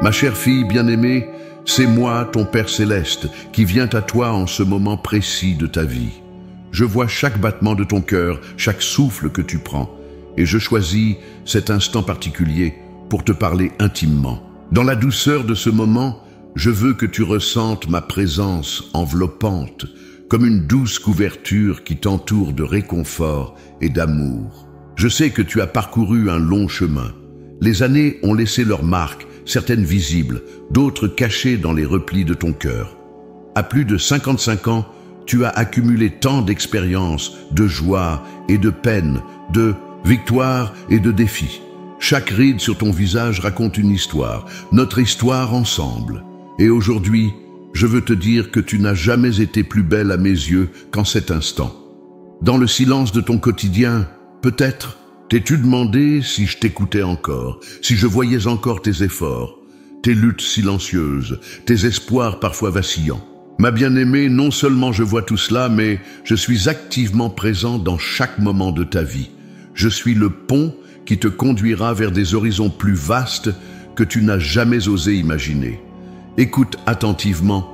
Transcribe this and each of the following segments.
Ma chère fille bien-aimée, c'est moi, ton Père céleste, qui vient à toi en ce moment précis de ta vie. Je vois chaque battement de ton cœur, chaque souffle que tu prends, et je choisis cet instant particulier pour te parler intimement. Dans la douceur de ce moment, je veux que tu ressentes ma présence enveloppante, comme une douce couverture qui t'entoure de réconfort et d'amour. Je sais que tu as parcouru un long chemin. Les années ont laissé leurs marques, certaines visibles, d'autres cachées dans les replis de ton cœur. À plus de 55 ans, tu as accumulé tant d'expériences, de joie et de peine, de victoires et de défis. Chaque ride sur ton visage raconte une histoire, notre histoire ensemble. Et aujourd'hui, je veux te dire que tu n'as jamais été plus belle à mes yeux qu'en cet instant. Dans le silence de ton quotidien, peut-être t'es-tu demandé si je t'écoutais encore, si je voyais encore tes efforts, tes luttes silencieuses, tes espoirs parfois vacillants. Ma bien-aimée, non seulement je vois tout cela, mais je suis activement présent dans chaque moment de ta vie. Je suis le pont qui te conduira vers des horizons plus vastes que tu n'as jamais osé imaginer. Écoute attentivement,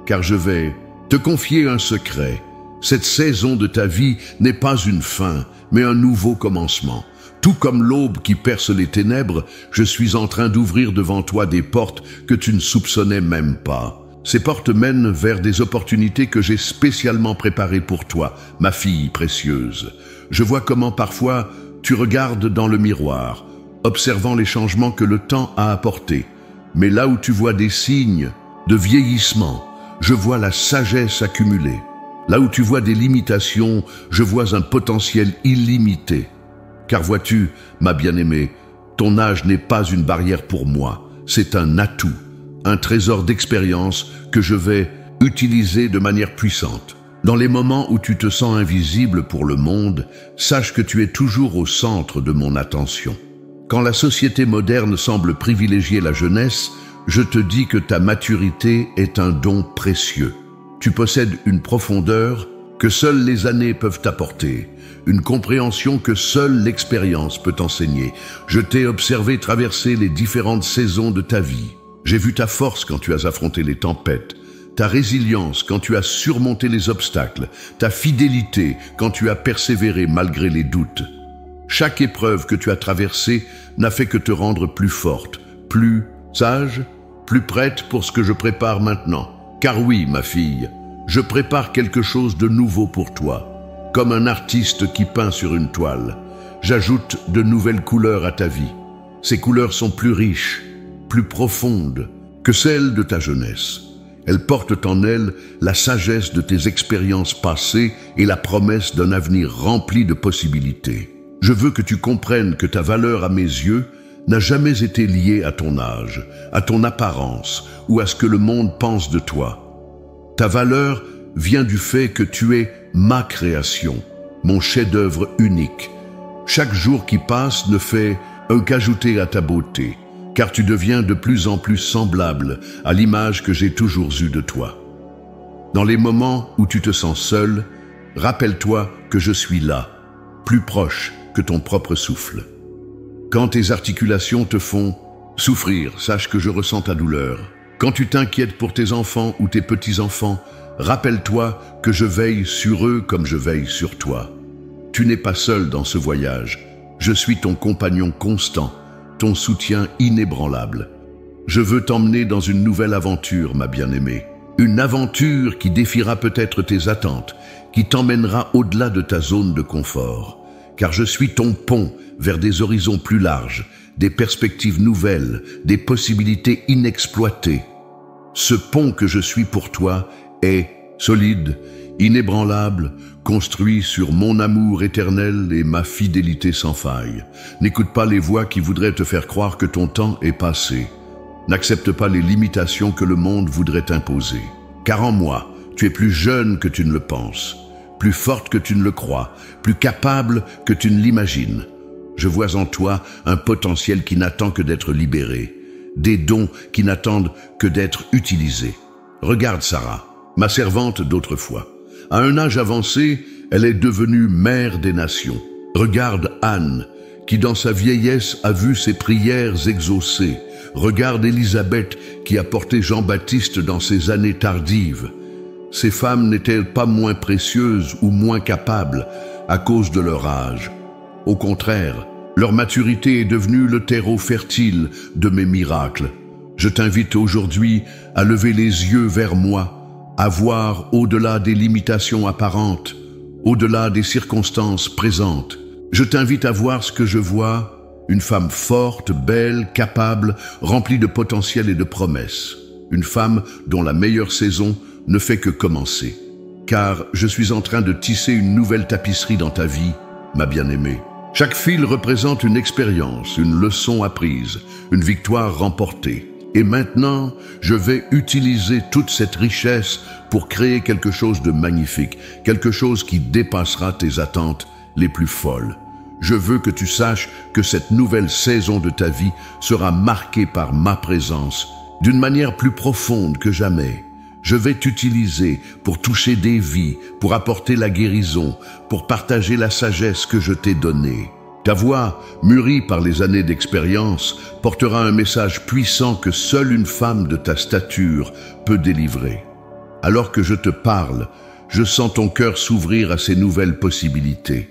car je vais te confier un secret. Cette saison de ta vie n'est pas une fin, mais un nouveau commencement. Tout comme l'aube qui perce les ténèbres, je suis en train d'ouvrir devant toi des portes que tu ne soupçonnais même pas. Ces portes mènent vers des opportunités que j'ai spécialement préparées pour toi, ma fille précieuse. Je vois comment parfois tu regardes dans le miroir, observant les changements que le temps a apportés. Mais là où tu vois des signes de vieillissement, je vois la sagesse accumulée. Là où tu vois des limitations, je vois un potentiel illimité. Car vois-tu, ma bien-aimée, ton âge n'est pas une barrière pour moi, c'est un atout, un trésor d'expérience que je vais utiliser de manière puissante. Dans les moments où tu te sens invisible pour le monde, sache que tu es toujours au centre de mon attention. Quand la société moderne semble privilégier la jeunesse, je te dis que ta maturité est un don précieux. Tu possèdes une profondeur que seules les années peuvent apporter, une compréhension que seule l'expérience peut enseigner. Je t'ai observé traverser les différentes saisons de ta vie. J'ai vu ta force quand tu as affronté les tempêtes, ta résilience quand tu as surmonté les obstacles, ta fidélité quand tu as persévéré malgré les doutes. Chaque épreuve que tu as traversée n'a fait que te rendre plus forte, plus sage, plus prête pour ce que je prépare maintenant. Car oui, ma fille, je prépare quelque chose de nouveau pour toi. Comme un artiste qui peint sur une toile, j'ajoute de nouvelles couleurs à ta vie. Ces couleurs sont plus riches, plus profondes que celles de ta jeunesse. Elles portent en elles la sagesse de tes expériences passées et la promesse d'un avenir rempli de possibilités. Je veux que tu comprennes que ta valeur à mes yeux n'a jamais été liée à ton âge, à ton apparence ou à ce que le monde pense de toi. Ta valeur vient du fait que tu es ma création, mon chef-d'œuvre unique. Chaque jour qui passe ne fait qu'ajouter à ta beauté, car tu deviens de plus en plus semblable à l'image que j'ai toujours eue de toi. Dans les moments où tu te sens seul, rappelle-toi que je suis là, plus proche que ton propre souffle. Quand tes articulations te font souffrir, sache que je ressens ta douleur. Quand tu t'inquiètes pour tes enfants ou tes petits-enfants, rappelle-toi que je veille sur eux comme je veille sur toi. Tu n'es pas seul dans ce voyage. Je suis ton compagnon constant, ton soutien inébranlable. Je veux t'emmener dans une nouvelle aventure, ma bien-aimée. Une aventure qui défiera peut-être tes attentes, qui t'emmènera au-delà de ta zone de confort. Car je suis ton pont vers des horizons plus larges, des perspectives nouvelles, des possibilités inexploitées. Ce pont que je suis pour toi est solide, inébranlable, construit sur mon amour éternel et ma fidélité sans faille. N'écoute pas les voix qui voudraient te faire croire que ton temps est passé. N'accepte pas les limitations que le monde voudrait t'imposer. Car en moi, tu es plus jeune que tu ne le penses, plus forte que tu ne le crois, plus capable que tu ne l'imagines. Je vois en toi un potentiel qui n'attend que d'être libéré, des dons qui n'attendent que d'être utilisés. Regarde Sarah, ma servante d'autrefois. À un âge avancé, elle est devenue mère des nations. Regarde Anne, qui dans sa vieillesse a vu ses prières exaucées. Regarde Élisabeth qui a porté Jean-Baptiste dans ses années tardives. Ces femmes n'étaient pas moins précieuses ou moins capables à cause de leur âge. Au contraire, leur maturité est devenue le terreau fertile de mes miracles. Je t'invite aujourd'hui à lever les yeux vers moi, à voir au-delà des limitations apparentes, au-delà des circonstances présentes. Je t'invite à voir ce que je vois, une femme forte, belle, capable, remplie de potentiel et de promesses. Une femme dont la meilleure saison ne fait que commencer. Car je suis en train de tisser une nouvelle tapisserie dans ta vie, ma bien-aimée. Chaque fil représente une expérience, une leçon apprise, une victoire remportée. Et maintenant, je vais utiliser toute cette richesse pour créer quelque chose de magnifique, quelque chose qui dépassera tes attentes les plus folles. Je veux que tu saches que cette nouvelle saison de ta vie sera marquée par ma présence, d'une manière plus profonde que jamais. Je vais t'utiliser pour toucher des vies, pour apporter la guérison, pour partager la sagesse que je t'ai donnée. Ta voix, mûrie par les années d'expérience, portera un message puissant que seule une femme de ta stature peut délivrer. Alors que je te parle, je sens ton cœur s'ouvrir à ces nouvelles possibilités.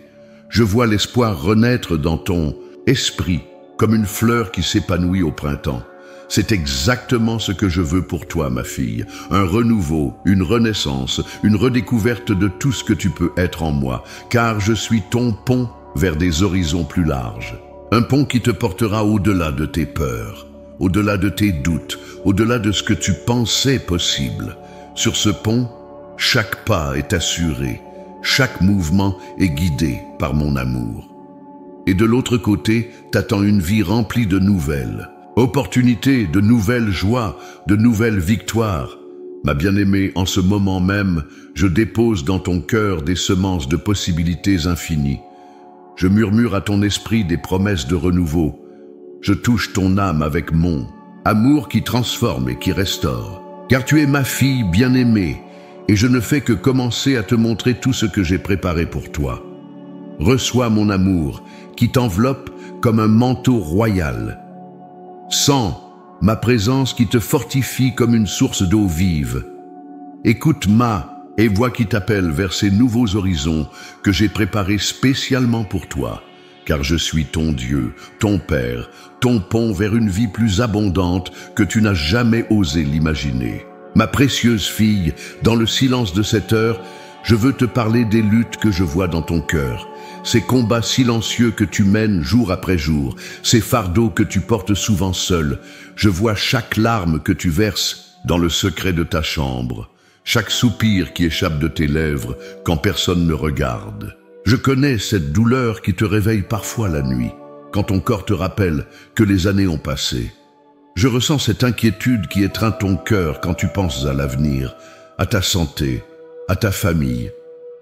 Je vois l'espoir renaître dans ton esprit comme une fleur qui s'épanouit au printemps. C'est exactement ce que je veux pour toi, ma fille. Un renouveau, une renaissance, une redécouverte de tout ce que tu peux être en moi, car je suis ton pont vers des horizons plus larges. Un pont qui te portera au-delà de tes peurs, au-delà de tes doutes, au-delà de ce que tu pensais possible. Sur ce pont, chaque pas est assuré. Chaque mouvement est guidé par mon amour. Et de l'autre côté, t'attend une vie remplie de nouvelles opportunités, de nouvelles joies, de nouvelles victoires. Ma bien-aimée, en ce moment même, je dépose dans ton cœur des semences de possibilités infinies. Je murmure à ton esprit des promesses de renouveau. Je touche ton âme avec mon amour qui transforme et qui restaure. Car tu es ma fille bien-aimée, et je ne fais que commencer à te montrer tout ce que j'ai préparé pour toi. Reçois mon amour, qui t'enveloppe comme un manteau royal. Sens ma présence qui te fortifie comme une source d'eau vive. Écoute et vois qui t'appelle vers ces nouveaux horizons que j'ai préparés spécialement pour toi, car je suis ton Dieu, ton Père, ton pont vers une vie plus abondante que tu n'as jamais osé l'imaginer. Ma précieuse fille, dans le silence de cette heure, je veux te parler des luttes que je vois dans ton cœur, ces combats silencieux que tu mènes jour après jour, ces fardeaux que tu portes souvent seul. Je vois chaque larme que tu verses dans le secret de ta chambre, chaque soupir qui échappe de tes lèvres quand personne ne regarde. Je connais cette douleur qui te réveille parfois la nuit, quand ton corps te rappelle que les années ont passé. Je ressens cette inquiétude qui étreint ton cœur quand tu penses à l'avenir, à ta santé, à ta famille.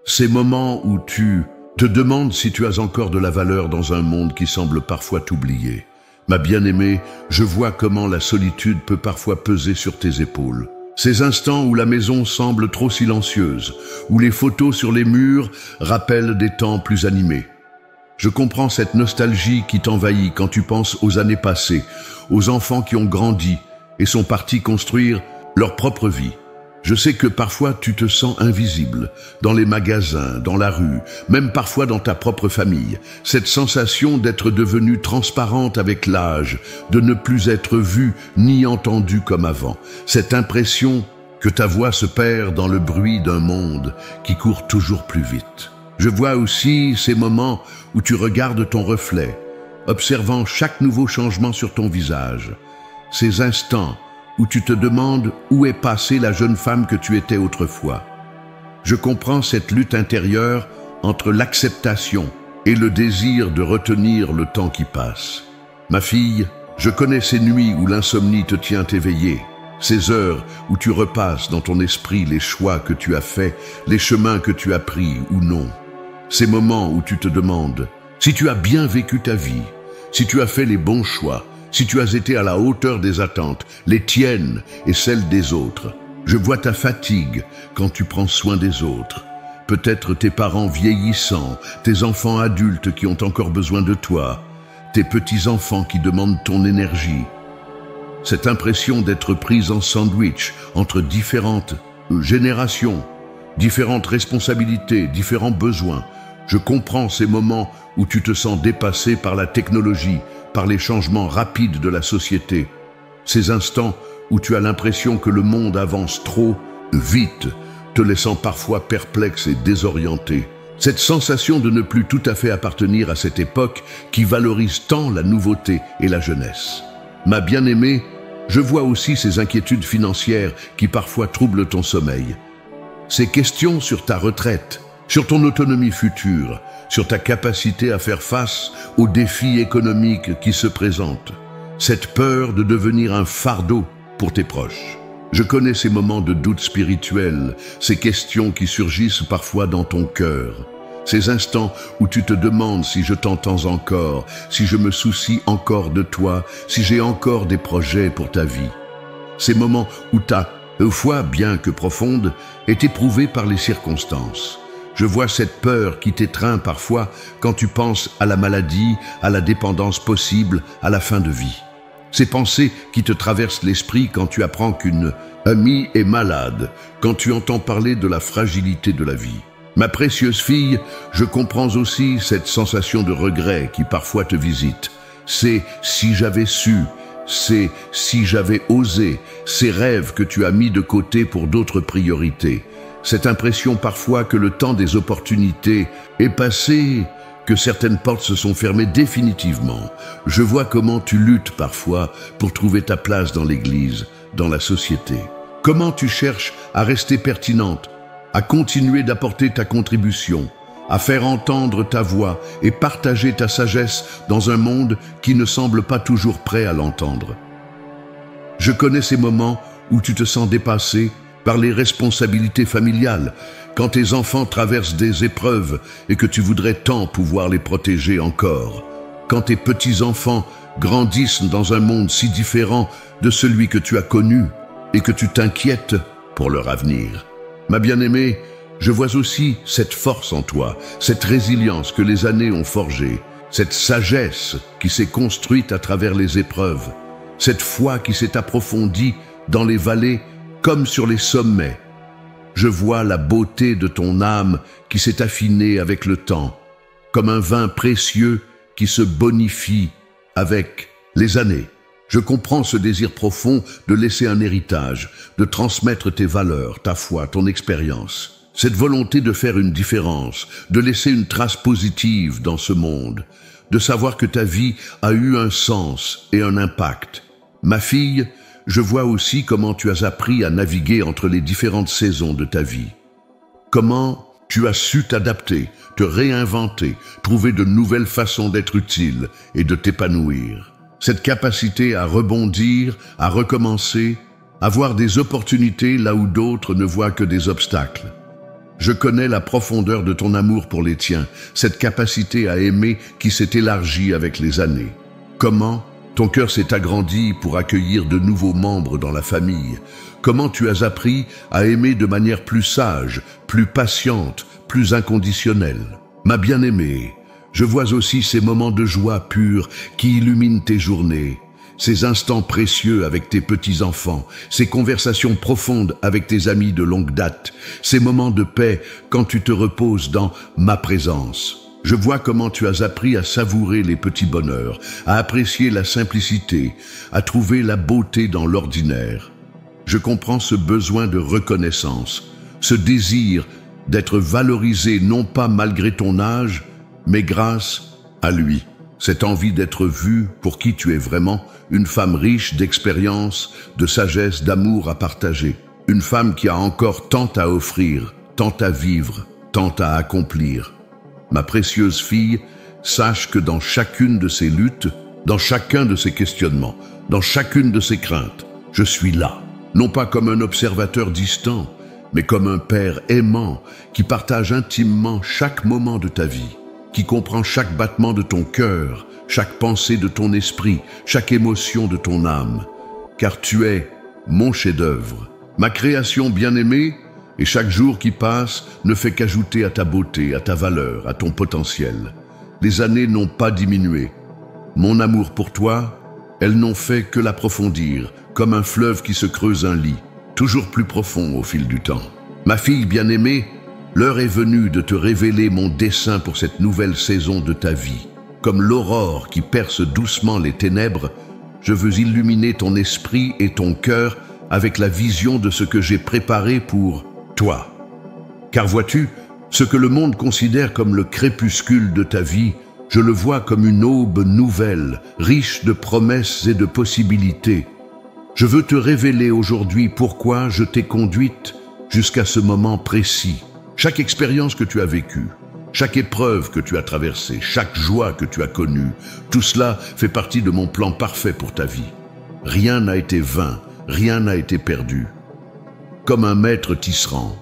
Ces moments où tu te demandes si tu as encore de la valeur dans un monde qui semble parfois t'oublier. Ma bien-aimée, je vois comment la solitude peut parfois peser sur tes épaules. Ces instants où la maison semble trop silencieuse, où les photos sur les murs rappellent des temps plus animés. Je comprends cette nostalgie qui t'envahit quand tu penses aux années passées, aux enfants qui ont grandi et sont partis construire leur propre vie. Je sais que parfois tu te sens invisible, dans les magasins, dans la rue, même parfois dans ta propre famille. Cette sensation d'être devenue transparente avec l'âge, de ne plus être vue ni entendue comme avant. Cette impression que ta voix se perd dans le bruit d'un monde qui court toujours plus vite. Je vois aussi ces moments où tu regardes ton reflet, observant chaque nouveau changement sur ton visage. Ces instants où tu te demandes où est passée la jeune femme que tu étais autrefois. Je comprends cette lutte intérieure entre l'acceptation et le désir de retenir le temps qui passe. Ma fille, je connais ces nuits où l'insomnie te tient éveillée, ces heures où tu repasses dans ton esprit les choix que tu as faits, les chemins que tu as pris ou non. Ces moments où tu te demandes si tu as bien vécu ta vie, si tu as fait les bons choix, si tu as été à la hauteur des attentes, les tiennes et celles des autres. Je vois ta fatigue quand tu prends soin des autres. Peut-être tes parents vieillissants, tes enfants adultes qui ont encore besoin de toi, tes petits-enfants qui demandent ton énergie. cette impression d'être prise en sandwich entre différentes générations, différentes responsabilités, différents besoins. Je comprends ces moments où tu te sens dépassé par la technologie, par les changements rapides de la société. Ces instants où tu as l'impression que le monde avance trop vite, te laissant parfois perplexe et désorienté. Cette sensation de ne plus tout à fait appartenir à cette époque qui valorise tant la nouveauté et la jeunesse. Ma bien-aimée, je vois aussi ces inquiétudes financières qui parfois troublent ton sommeil. Ces questions sur ta retraite, sur ton autonomie future, sur ta capacité à faire face aux défis économiques qui se présentent. Cette peur de devenir un fardeau pour tes proches. Je connais ces moments de doute spirituel, ces questions qui surgissent parfois dans ton cœur. Ces instants où tu te demandes si je t'entends encore, si je me soucie encore de toi, si j'ai encore des projets pour ta vie. Ces moments où ta foi, bien que profonde, est éprouvée par les circonstances. Je vois cette peur qui t'étreint parfois quand tu penses à la maladie, à la dépendance possible, à la fin de vie. Ces pensées qui te traversent l'esprit quand tu apprends qu'une amie est malade, quand tu entends parler de la fragilité de la vie. Ma précieuse fille, je comprends aussi cette sensation de regret qui parfois te visite. C'est « si j'avais su », c'est « si j'avais osé », ces rêves que tu as mis de côté pour d'autres priorités. Cette impression parfois que le temps des opportunités est passé, que certaines portes se sont fermées définitivement. Je vois comment tu luttes parfois pour trouver ta place dans l'Église, dans la société. Comment tu cherches à rester pertinente, à continuer d'apporter ta contribution, à faire entendre ta voix et partager ta sagesse dans un monde qui ne semble pas toujours prêt à l'entendre. Je connais ces moments où tu te sens dépassé par les responsabilités familiales, quand tes enfants traversent des épreuves et que tu voudrais tant pouvoir les protéger encore, quand tes petits-enfants grandissent dans un monde si différent de celui que tu as connu et que tu t'inquiètes pour leur avenir. Ma bien-aimée, je vois aussi cette force en toi, cette résilience que les années ont forgée, cette sagesse qui s'est construite à travers les épreuves, cette foi qui s'est approfondie dans les vallées comme sur les sommets. Je vois la beauté de ton âme qui s'est affinée avec le temps, comme un vin précieux qui se bonifie avec les années. Je comprends ce désir profond de laisser un héritage, de transmettre tes valeurs, ta foi, ton expérience. Cette volonté de faire une différence, de laisser une trace positive dans ce monde, de savoir que ta vie a eu un sens et un impact. Ma fille, je vois aussi comment tu as appris à naviguer entre les différentes saisons de ta vie. Comment tu as su t'adapter, te réinventer, trouver de nouvelles façons d'être utile et de t'épanouir. Cette capacité à rebondir, à recommencer, à voir des opportunités là où d'autres ne voient que des obstacles. Je connais la profondeur de ton amour pour les tiens, cette capacité à aimer qui s'est élargie avec les années. Comment ton cœur s'est agrandi pour accueillir de nouveaux membres dans la famille. Comment tu as appris à aimer de manière plus sage, plus patiente, plus inconditionnelle. Ma bien-aimée, je vois aussi ces moments de joie pure qui illuminent tes journées, ces instants précieux avec tes petits-enfants, ces conversations profondes avec tes amis de longue date, ces moments de paix quand tu te reposes dans ma présence. Je vois comment tu as appris à savourer les petits bonheurs, à apprécier la simplicité, à trouver la beauté dans l'ordinaire. Je comprends ce besoin de reconnaissance, ce désir d'être valorisé non pas malgré ton âge, mais grâce à lui. Cette envie d'être vue pour qui tu es vraiment, une femme riche d'expérience, de sagesse, d'amour à partager. Une femme qui a encore tant à offrir, tant à vivre, tant à accomplir. Ma précieuse fille, sache que dans chacune de ces luttes, dans chacun de ces questionnements, dans chacune de ces craintes, je suis là. Non pas comme un observateur distant, mais comme un père aimant qui partage intimement chaque moment de ta vie, qui comprend chaque battement de ton cœur, chaque pensée de ton esprit, chaque émotion de ton âme. Car tu es mon chef-d'œuvre, ma création bien-aimée, et chaque jour qui passe ne fait qu'ajouter à ta beauté, à ta valeur, à ton potentiel. Les années n'ont pas diminué. Mon amour pour toi Elles n'ont fait que l'approfondir, comme un fleuve qui se creuse un lit, toujours plus profond au fil du temps. Ma fille bien-aimée, l'heure est venue de te révéler mon dessein pour cette nouvelle saison de ta vie. Comme l'aurore qui perce doucement les ténèbres, je veux illuminer ton esprit et ton cœur avec la vision de ce que j'ai préparé pour toi. Car vois-tu, ce que le monde considère comme le crépuscule de ta vie, je le vois comme une aube nouvelle, riche de promesses et de possibilités. Je veux te révéler aujourd'hui pourquoi je t'ai conduite jusqu'à ce moment précis. Chaque expérience que tu as vécue, chaque épreuve que tu as traversée, chaque joie que tu as connue, tout cela fait partie de mon plan parfait pour ta vie. Rien n'a été vain, rien n'a été perdu. Comme un maître tisserand,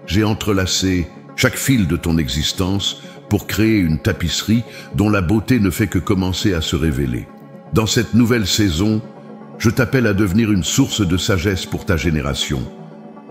j'ai entrelacé chaque fil de ton existence pour créer une tapisserie dont la beauté ne fait que commencer à se révéler. Dans cette nouvelle saison, je t'appelle à devenir une source de sagesse pour ta génération.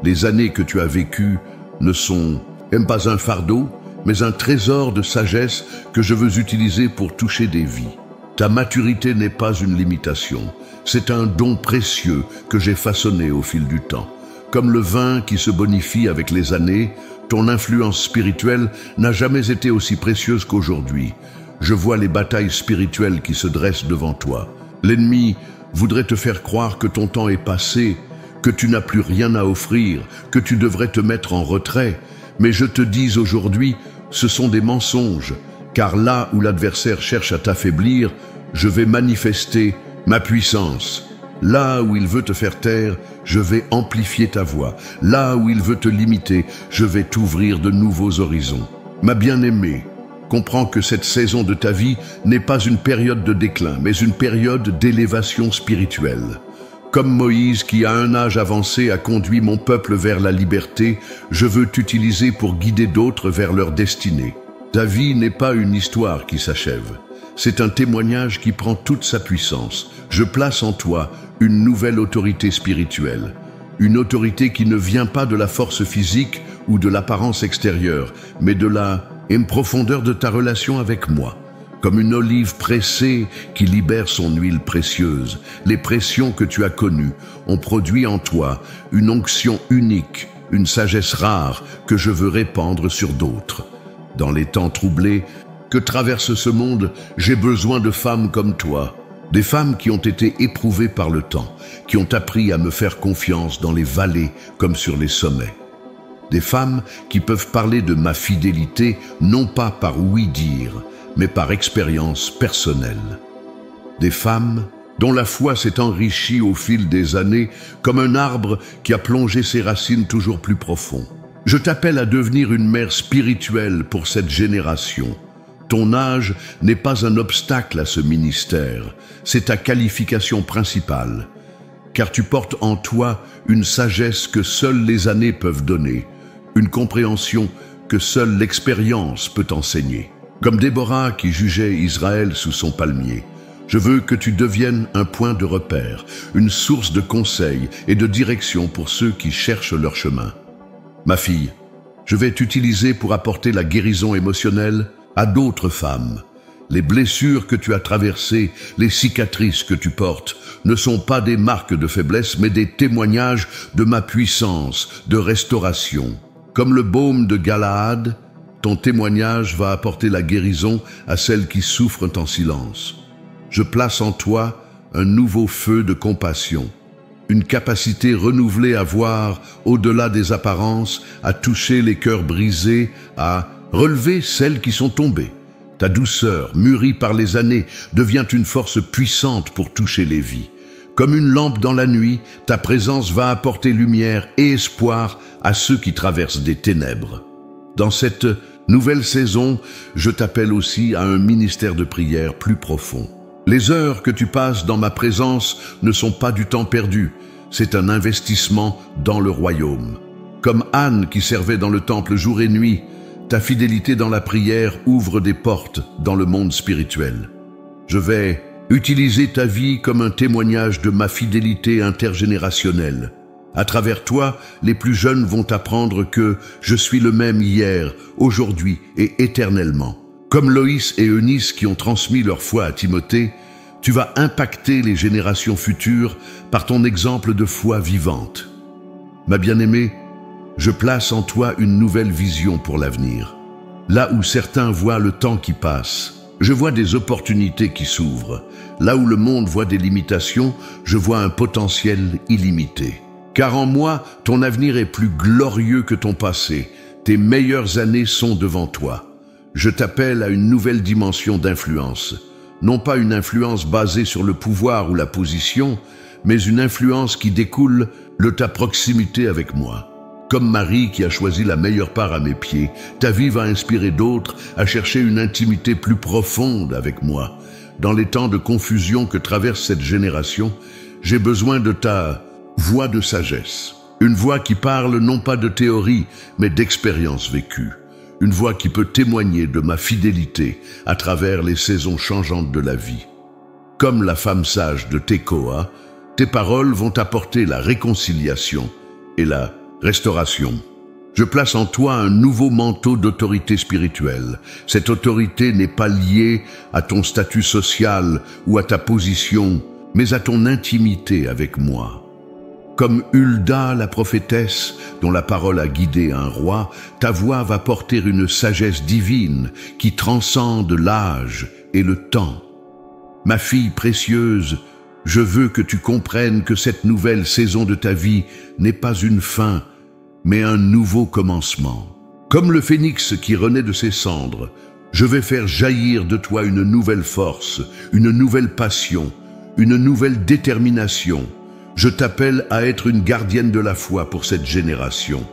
Les années que tu as vécues ne sont même pas un fardeau, mais un trésor de sagesse que je veux utiliser pour toucher des vies. Ta maturité n'est pas une limitation, c'est un don précieux que j'ai façonné au fil du temps. Comme le vin qui se bonifie avec les années, ton influence spirituelle n'a jamais été aussi précieuse qu'aujourd'hui. Je vois les batailles spirituelles qui se dressent devant toi. L'ennemi voudrait te faire croire que ton temps est passé, que tu n'as plus rien à offrir, que tu devrais te mettre en retrait. Mais je te dis aujourd'hui, ce sont des mensonges, car là où l'adversaire cherche à t'affaiblir, je vais manifester ma puissance. Là où il veut te faire taire, je vais amplifier ta voix. Là où il veut te limiter, je vais t'ouvrir de nouveaux horizons. Ma bien-aimée, comprends que cette saison de ta vie n'est pas une période de déclin, mais une période d'élévation spirituelle. Comme Moïse, qui à un âge avancé a conduit mon peuple vers la liberté, je veux t'utiliser pour guider d'autres vers leur destinée. Ta vie n'est pas une histoire qui s'achève. C'est un témoignage qui prend toute sa puissance. Je place en toi une nouvelle autorité spirituelle. Une autorité qui ne vient pas de la force physique ou de l'apparence extérieure, mais de la profondeur de ta relation avec moi. Comme une olive pressée qui libère son huile précieuse. Les pressions que tu as connues ont produit en toi une onction unique, une sagesse rare que je veux répandre sur d'autres. Dans les temps troublés que traverse ce monde, j'ai besoin de femmes comme toi. Des femmes qui ont été éprouvées par le temps, qui ont appris à me faire confiance dans les vallées comme sur les sommets. Des femmes qui peuvent parler de ma fidélité, non pas par oui-dire, mais par expérience personnelle. Des femmes dont la foi s'est enrichie au fil des années comme un arbre qui a plongé ses racines toujours plus profond. Je t'appelle à devenir une mère spirituelle pour cette génération. Ton âge n'est pas un obstacle à ce ministère, c'est ta qualification principale, car tu portes en toi une sagesse que seules les années peuvent donner, une compréhension que seule l'expérience peut enseigner. Comme Déborah qui jugeait Israël sous son palmier, je veux que tu deviennes un point de repère, une source de conseils et de direction pour ceux qui cherchent leur chemin. Ma fille, je vais t'utiliser pour apporter la guérison émotionnelle à d'autres femmes. Les blessures que tu as traversées, les cicatrices que tu portes, ne sont pas des marques de faiblesse, mais des témoignages de ma puissance, de restauration. Comme le baume de Galaad, ton témoignage va apporter la guérison à celles qui souffrent en silence. Je place en toi un nouveau feu de compassion, une capacité renouvelée à voir au-delà des apparences, à toucher les cœurs brisés, à relever celles qui sont tombées. Ta douceur, mûrie par les années, devient une force puissante pour toucher les vies. Comme une lampe dans la nuit, ta présence va apporter lumière et espoir à ceux qui traversent des ténèbres. Dans cette nouvelle saison, je t'appelle aussi à un ministère de prière plus profond. Les heures que tu passes dans ma présence ne sont pas du temps perdu, c'est un investissement dans le royaume. Comme Anne qui servait dans le temple jour et nuit, ta fidélité dans la prière ouvre des portes dans le monde spirituel. Je vais utiliser ta vie comme un témoignage de ma fidélité intergénérationnelle. À travers toi, les plus jeunes vont apprendre que je suis le même hier, aujourd'hui et éternellement. Comme Loïs et Eunice qui ont transmis leur foi à Timothée, Tu vas impacter les générations futures par ton exemple de foi vivante. Ma bien-aimée, je place en toi une nouvelle vision pour l'avenir. Là où certains voient le temps qui passe, je vois des opportunités qui s'ouvrent. Là où le monde voit des limitations, je vois un potentiel illimité. Car en moi, ton avenir est plus glorieux que ton passé. Tes meilleures années sont devant toi. Je t'appelle à une nouvelle dimension d'influence. Non pas une influence basée sur le pouvoir ou la position, mais une influence qui découle de ta proximité avec moi. Comme Marie qui a choisi la meilleure part à mes pieds, ta vie va inspirer d'autres à chercher une intimité plus profonde avec moi. Dans les temps de confusion que traverse cette génération, j'ai besoin de ta voix de sagesse. Une voix qui parle non pas de théorie, mais d'expérience vécue. Une voix qui peut témoigner de ma fidélité à travers les saisons changeantes de la vie. Comme la femme sage de Tekoa, tes paroles vont apporter la réconciliation et la restauration. Je place en toi un nouveau manteau d'autorité spirituelle. Cette autorité n'est pas liée à ton statut social ou à ta position, mais à ton intimité avec moi. Comme Hulda, la prophétesse, dont la parole a guidé un roi, ta voix va porter une sagesse divine qui transcende l'âge et le temps. Ma fille précieuse, je veux que tu comprennes que cette nouvelle saison de ta vie n'est pas une fin, mais un nouveau commencement. Comme le phénix qui renaît de ses cendres, je vais faire jaillir de toi une nouvelle force, une nouvelle passion, une nouvelle détermination. Je t'appelle à être une gardienne de la foi pour cette génération.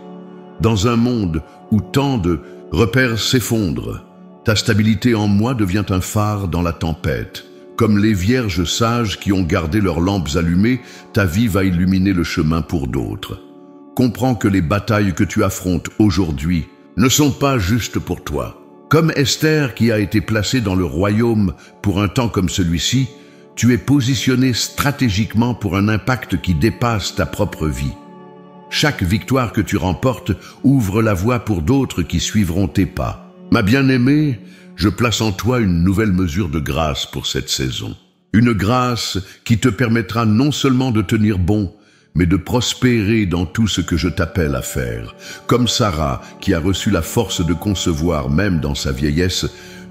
Dans un monde où tant de repères s'effondrent, ta stabilité en moi devient un phare dans la tempête. Comme les vierges sages qui ont gardé leurs lampes allumées, ta vie va illuminer le chemin pour d'autres. Comprends que les batailles que tu affrontes aujourd'hui ne sont pas justes pour toi. Comme Esther qui a été placée dans le royaume pour un temps comme celui-ci, tu es positionné stratégiquement pour un impact qui dépasse ta propre vie. Chaque victoire que tu remportes ouvre la voie pour d'autres qui suivront tes pas. Ma bien-aimée, je place en toi une nouvelle mesure de grâce pour cette saison. Une grâce qui te permettra non seulement de tenir bon, mais de prospérer dans tout ce que je t'appelle à faire. Comme Sarah, qui a reçu la force de concevoir même dans sa vieillesse,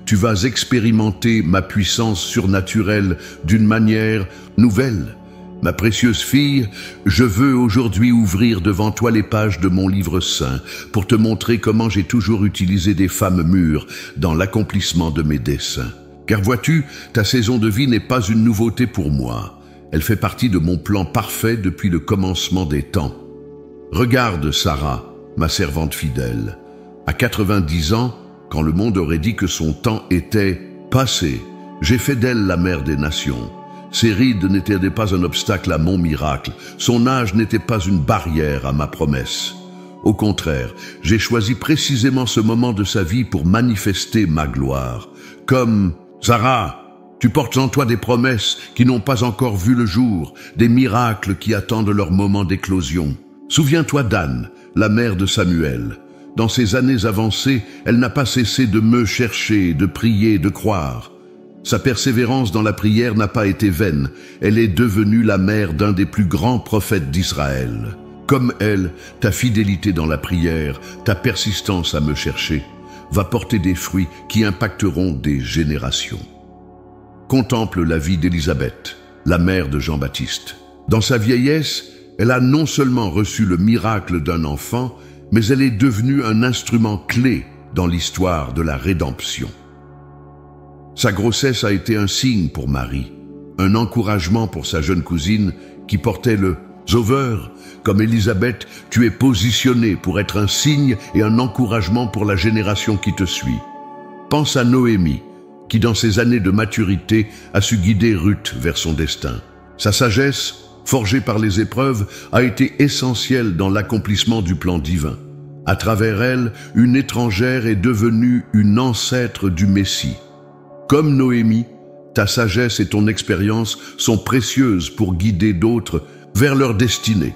tu vas expérimenter ma puissance surnaturelle d'une manière nouvelle. Ma précieuse fille, je veux aujourd'hui ouvrir devant toi les pages de mon livre saint pour te montrer comment j'ai toujours utilisé des femmes mûres dans l'accomplissement de mes desseins. Car vois-tu, ta saison de vie n'est pas une nouveauté pour moi. Elle fait partie de mon plan parfait depuis le commencement des temps. Regarde Sarah, ma servante fidèle. À 90 ans, quand le monde aurait dit que son temps était passé, j'ai fait d'elle la mère des nations. Ses rides n'étaient pas un obstacle à mon miracle. Son âge n'était pas une barrière à ma promesse. Au contraire, j'ai choisi précisément ce moment de sa vie pour manifester ma gloire. Comme Sarah, tu portes en toi des promesses qui n'ont pas encore vu le jour, des miracles qui attendent leur moment d'éclosion. Souviens-toi d'Anne, la mère de Samuel. Dans ses années avancées, elle n'a pas cessé de me chercher, de prier, de croire. Sa persévérance dans la prière n'a pas été vaine. Elle est devenue la mère d'un des plus grands prophètes d'Israël. Comme elle, ta fidélité dans la prière, ta persistance à me chercher, va porter des fruits qui impacteront des générations. Contemple la vie d'Élisabeth, la mère de Jean-Baptiste. Dans sa vieillesse, elle a non seulement reçu le miracle d'un enfant, mais elle est devenue un instrument clé dans l'histoire de la rédemption. Sa grossesse a été un signe pour Marie, un encouragement pour sa jeune cousine qui portait le Sauveur. Comme Élisabeth, tu es positionnée pour être un signe et un encouragement pour la génération qui te suit. Pense à Noémie, qui dans ses années de maturité a su guider Ruth vers son destin. Sa sagesse, forgée par les épreuves, a été essentielle dans l'accomplissement du plan divin. À travers elle, une étrangère est devenue une ancêtre du Messie. Comme Noémie, ta sagesse et ton expérience sont précieuses pour guider d'autres vers leur destinée.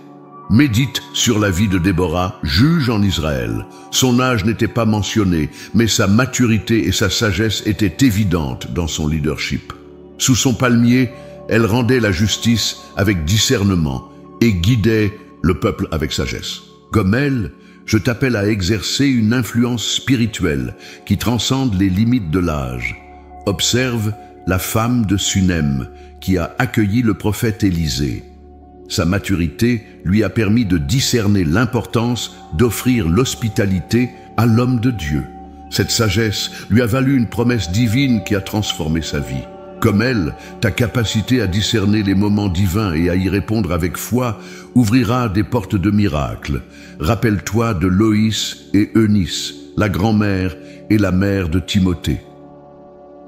Médite sur la vie de Déborah, juge en Israël. Son âge n'était pas mentionné, mais sa maturité et sa sagesse étaient évidentes dans son leadership. Sous son palmier, elle rendait la justice avec discernement et guidait le peuple avec sagesse. Comme elle, je t'appelle à exercer une influence spirituelle qui transcende les limites de l'âge. Observe la femme de Sunem qui a accueilli le prophète Élisée. Sa maturité lui a permis de discerner l'importance d'offrir l'hospitalité à l'homme de Dieu. Cette sagesse lui a valu une promesse divine qui a transformé sa vie. Comme elle, ta capacité à discerner les moments divins et à y répondre avec foi ouvrira des portes de miracles. Rappelle-toi de Loïs et Eunice, la grand-mère et la mère de Timothée.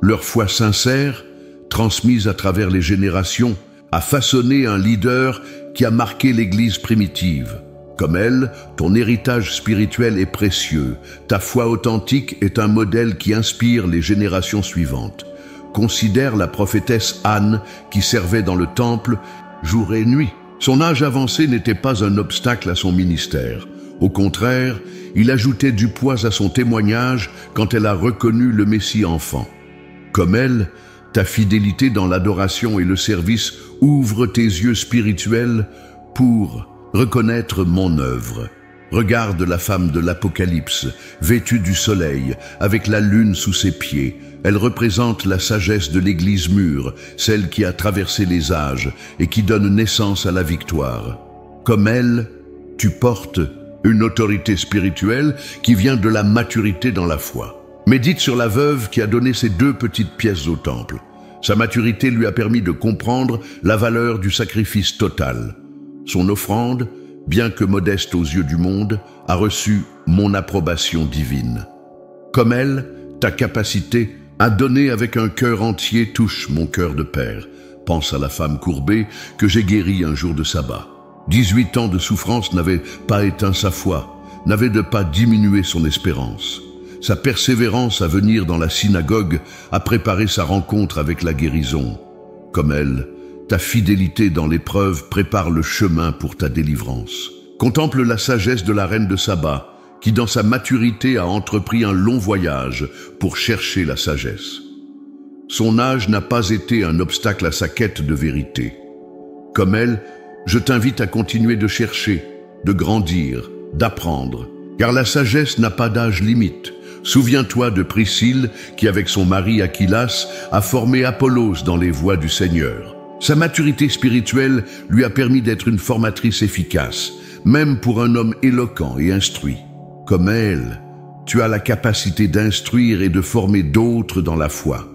Leur foi sincère, transmise à travers les générations, a façonné un leader qui a marqué l'Église primitive. Comme elle, ton héritage spirituel est précieux. Ta foi authentique est un modèle qui inspire les générations suivantes. Considère la prophétesse Anne qui servait dans le temple jour et nuit. Son âge avancé n'était pas un obstacle à son ministère. Au contraire, il ajoutait du poids à son témoignage quand elle a reconnu le Messie enfant. Comme elle, ta fidélité dans l'adoration et le service ouvre tes yeux spirituels pour reconnaître mon œuvre. Regarde la femme de l'Apocalypse, vêtue du soleil, avec la lune sous ses pieds. Elle représente la sagesse de l'Église mûre, celle qui a traversé les âges et qui donne naissance à la victoire. Comme elle, tu portes une autorité spirituelle qui vient de la maturité dans la foi. Médite sur la veuve qui a donné ses 2 petites pièces au temple. Sa maturité lui a permis de comprendre la valeur du sacrifice total. Son offrande, bien que modeste aux yeux du monde, a reçu mon approbation divine. Comme elle, ta capacité à donner avec un cœur entier touche mon cœur de père. Pense à la femme courbée que j'ai guérie un jour de sabbat. 18 ans de souffrance n'avaient pas éteint sa foi, n'avaient de pas diminué son espérance. Sa persévérance à venir dans la synagogue a préparé sa rencontre avec la guérison. Comme elle, ta fidélité dans l'épreuve prépare le chemin pour ta délivrance. Contemple la sagesse de la reine de Saba, qui dans sa maturité a entrepris un long voyage pour chercher la sagesse. Son âge n'a pas été un obstacle à sa quête de vérité. Comme elle, je t'invite à continuer de chercher, de grandir, d'apprendre, car la sagesse n'a pas d'âge limite. Souviens-toi de Priscille qui, avec son mari Aquilas, a formé Apollos dans les voies du Seigneur. Sa maturité spirituelle lui a permis d'être une formatrice efficace, même pour un homme éloquent et instruit. Comme elle, tu as la capacité d'instruire et de former d'autres dans la foi.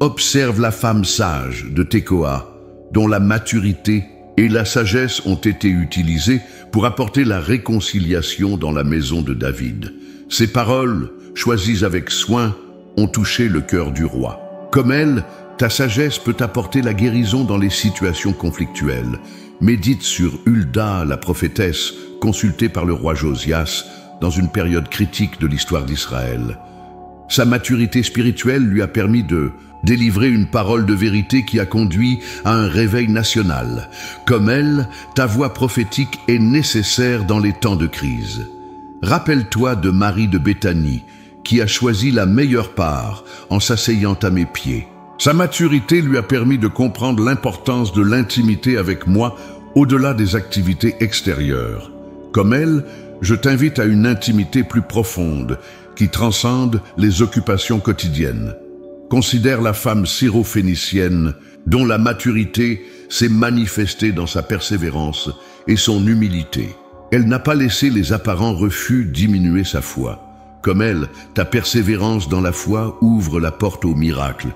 Observe la femme sage de Tekoa, dont la maturité et la sagesse ont été utilisées pour apporter la réconciliation dans la maison de David. Ses paroles, choisies avec soin, ont touché le cœur du roi. Comme elle, ta sagesse peut apporter la guérison dans les situations conflictuelles. Médite sur Hulda, la prophétesse, consultée par le roi Josias dans une période critique de l'histoire d'Israël. Sa maturité spirituelle lui a permis de délivrer une parole de vérité qui a conduit à un réveil national. Comme elle, ta voix prophétique est nécessaire dans les temps de crise. Rappelle-toi de Marie de Béthanie, qui a choisi la meilleure part en s'asseyant à mes pieds. Sa maturité lui a permis de comprendre l'importance de l'intimité avec moi au-delà des activités extérieures. Comme elle, je t'invite à une intimité plus profonde qui transcende les occupations quotidiennes. Considère la femme syro-phénicienne dont la maturité s'est manifestée dans sa persévérance et son humilité. Elle n'a pas laissé les apparents refus diminuer sa foi. Comme elle, ta persévérance dans la foi ouvre la porte au miracle.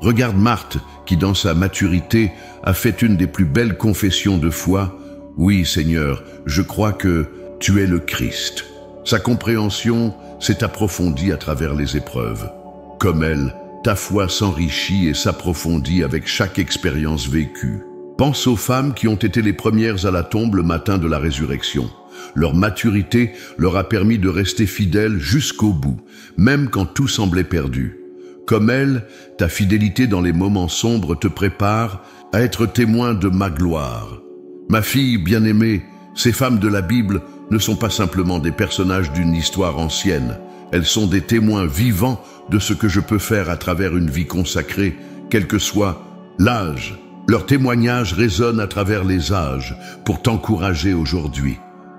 Regarde Marthe, qui dans sa maturité a fait une des plus belles confessions de foi. Oui, Seigneur, je crois que tu es le Christ. Sa compréhension s'est approfondie à travers les épreuves. Comme elle, ta foi s'enrichit et s'approfondit avec chaque expérience vécue. Pense aux femmes qui ont été les premières à la tombe le matin de la résurrection. Leur maturité leur a permis de rester fidèles jusqu'au bout, même quand tout semblait perdu. Comme elle, ta fidélité dans les moments sombres te prépare à être témoin de ma gloire. Ma fille bien-aimée, ces femmes de la Bible ne sont pas simplement des personnages d'une histoire ancienne. Elles sont des témoins vivants de ce que je peux faire à travers une vie consacrée, quel que soit L'âge, leur témoignage résonne à travers les âges pour t'encourager aujourd'hui.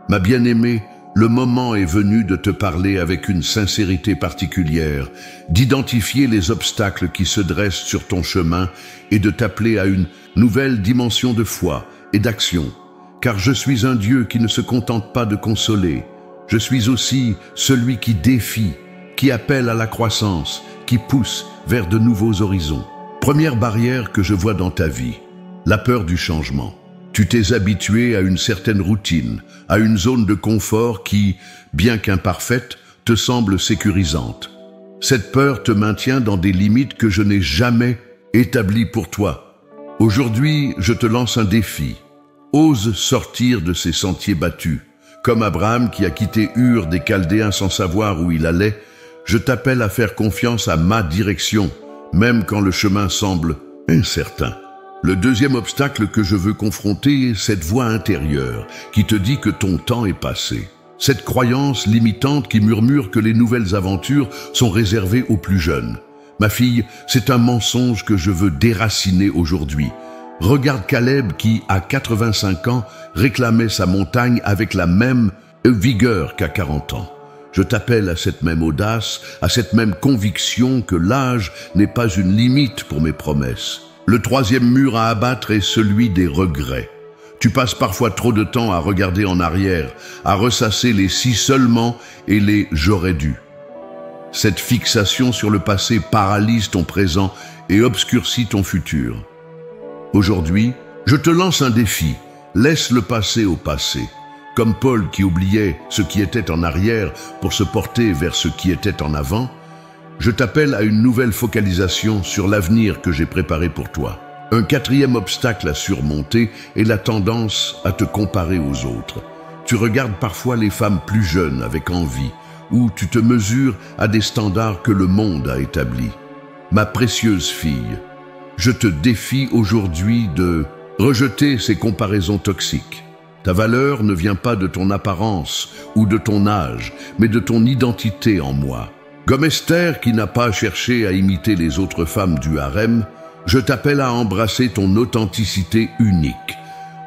Ma bien-aimée, le moment est venu de te parler avec une sincérité particulière, d'identifier les obstacles qui se dressent sur ton chemin et de t'appeler à une nouvelle dimension de foi et d'action. Car je suis un Dieu qui ne se contente pas de consoler. Je suis aussi celui qui défie, qui appelle à la croissance, qui pousse vers de nouveaux horizons. Première barrière que je vois dans ta vie, la peur du changement. Tu t'es habitué à une certaine routine, à une zone de confort qui, bien qu'imparfaite, te semble sécurisante. Cette peur te maintient dans des limites que je n'ai jamais établies pour toi. Aujourd'hui, je te lance un défi. Ose sortir de ces sentiers battus. Comme Abraham qui a quitté Ur des Chaldéens sans savoir où il allait, je t'appelle à faire confiance à ma direction, même quand le chemin semble incertain. Le deuxième obstacle que je veux confronter est cette voix intérieure qui te dit que ton temps est passé. Cette croyance limitante qui murmure que les nouvelles aventures sont réservées aux plus jeunes. Ma fille, c'est un mensonge que je veux déraciner aujourd'hui. Regarde Caleb qui, à 85 ans, réclamait sa montagne avec la même vigueur qu'à 40 ans. Je t'appelle à cette même audace, à cette même conviction que l'âge n'est pas une limite pour mes promesses. Le troisième mur à abattre est celui des regrets. Tu passes parfois trop de temps à regarder en arrière, à ressasser les si seulement et les j'aurais dû. Cette fixation sur le passé paralyse ton présent et obscurcit ton futur. Aujourd'hui, je te lance un défi. Laisse le passé au passé. Comme Paul qui oubliait ce qui était en arrière pour se porter vers ce qui était en avant, je t'appelle à une nouvelle focalisation sur l'avenir que j'ai préparé pour toi. Un quatrième obstacle à surmonter est la tendance à te comparer aux autres. Tu regardes parfois les femmes plus jeunes avec envie, ou tu te mesures à des standards que le monde a établis. Ma précieuse fille, je te défie aujourd'hui de rejeter ces comparaisons toxiques. Ta valeur ne vient pas de ton apparence ou de ton âge, mais de ton identité en moi. Comme Esther qui n'a pas cherché à imiter les autres femmes du harem, je t'appelle à embrasser ton authenticité unique.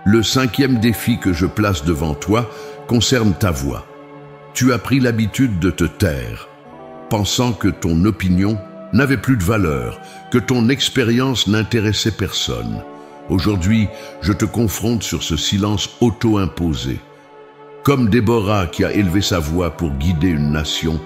Le cinquième défi que je place devant toi concerne ta voix. Tu as pris l'habitude de te taire, pensant que ton opinion n'avait plus de valeur, que ton expérience n'intéressait personne. Aujourd'hui, je te confronte sur ce silence auto-imposé. Comme Déborah qui a élevé sa voix pour guider une nation,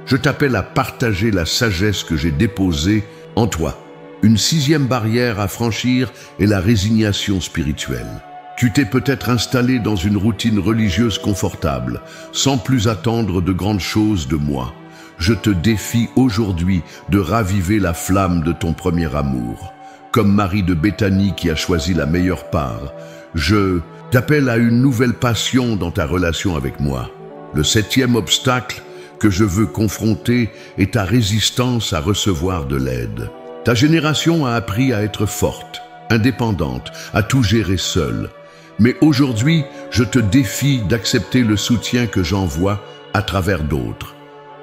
je t'appelle à partager la sagesse que j'ai déposée en toi. Une sixième barrière à franchir est la résignation spirituelle. Tu t'es peut-être installé dans une routine religieuse confortable, sans plus attendre de grandes choses de moi. Je te défie aujourd'hui de raviver la flamme de ton premier amour. Comme Marie de Béthanie qui a choisi la meilleure part, je t'appelle à une nouvelle passion dans ta relation avec moi. Le septième obstacle que je veux confronter est ta résistance à recevoir de l'aide. Ta génération a appris à être forte, indépendante, à tout gérer seule. Mais aujourd'hui, je te défie d'accepter le soutien que j'envoie à travers d'autres.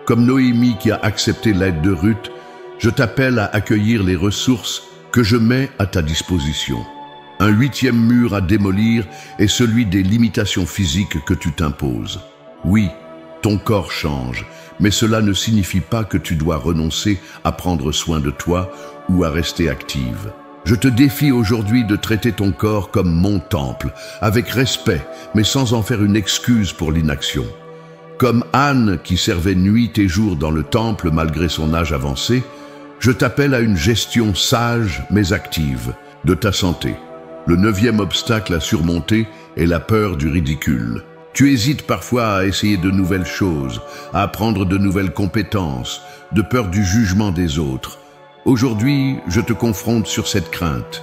Comme Noémie qui a accepté l'aide de Ruth, je t'appelle à accueillir les ressources que je mets à ta disposition. Un huitième mur à démolir est celui des limitations physiques que tu t'imposes. Oui, ton corps change, mais cela ne signifie pas que tu dois renoncer à prendre soin de toi ou à rester active. Je te défie aujourd'hui de traiter ton corps comme mon temple, avec respect, mais sans en faire une excuse pour l'inaction. Comme Anne qui servait nuit et jour dans le temple malgré son âge avancé, je t'appelle à une gestion sage mais active de ta santé. Le neuvième obstacle à surmonter est la peur du ridicule. Tu hésites parfois à essayer de nouvelles choses, à apprendre de nouvelles compétences, de peur du jugement des autres. Aujourd'hui, je te confronte sur cette crainte.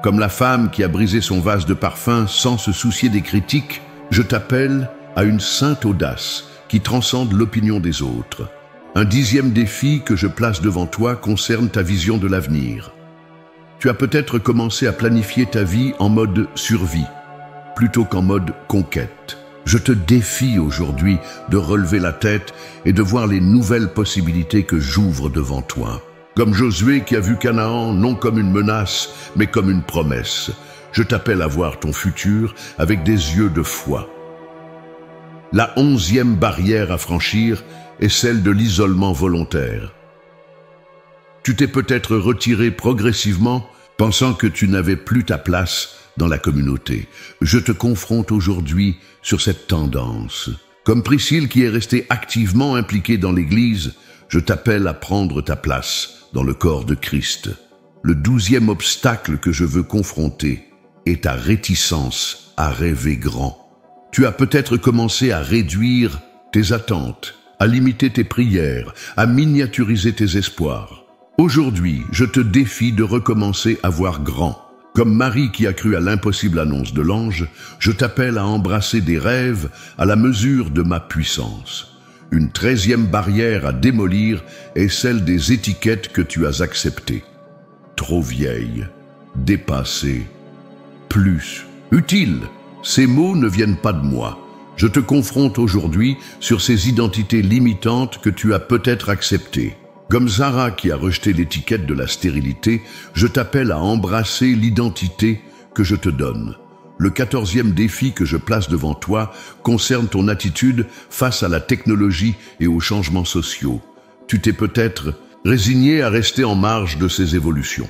Comme la femme qui a brisé son vase de parfum sans se soucier des critiques, je t'appelle à une sainte audace qui transcende l'opinion des autres. Un dixième défi que je place devant toi concerne ta vision de l'avenir. Tu as peut-être commencé à planifier ta vie en mode survie, plutôt qu'en mode conquête. Je te défie aujourd'hui de relever la tête et de voir les nouvelles possibilités que j'ouvre devant toi. Comme Josué qui a vu Canaan non comme une menace, mais comme une promesse. Je t'appelle à voir ton futur avec des yeux de foi. La 11e barrière à franchir est celle de l'isolement volontaire. Tu t'es peut-être retiré progressivement, pensant que tu n'avais plus ta place dans la communauté. Je te confronte aujourd'hui sur cette tendance. Comme Priscille qui est restée activement impliquée dans l'Église, je t'appelle à prendre ta place dans le corps de Christ. Le 12e obstacle que je veux confronter est ta réticence à rêver grand. Tu as peut-être commencé à réduire tes attentes, à limiter tes prières, à miniaturiser tes espoirs. Aujourd'hui, je te défie de recommencer à voir grand. Comme Marie qui a cru à l'impossible annonce de l'ange, je t'appelle à embrasser des rêves à la mesure de ma puissance. Une 13e barrière à démolir est celle des étiquettes que tu as acceptées. Trop vieille, dépassée, plus, utile. Ces mots ne viennent pas de moi. Je te confronte aujourd'hui sur ces identités limitantes que tu as peut-être acceptées. Comme Sarah qui a rejeté l'étiquette de la stérilité, je t'appelle à embrasser l'identité que je te donne. Le 14e défi que je place devant toi concerne ton attitude face à la technologie et aux changements sociaux. Tu t'es peut-être résigné à rester en marge de ces évolutions.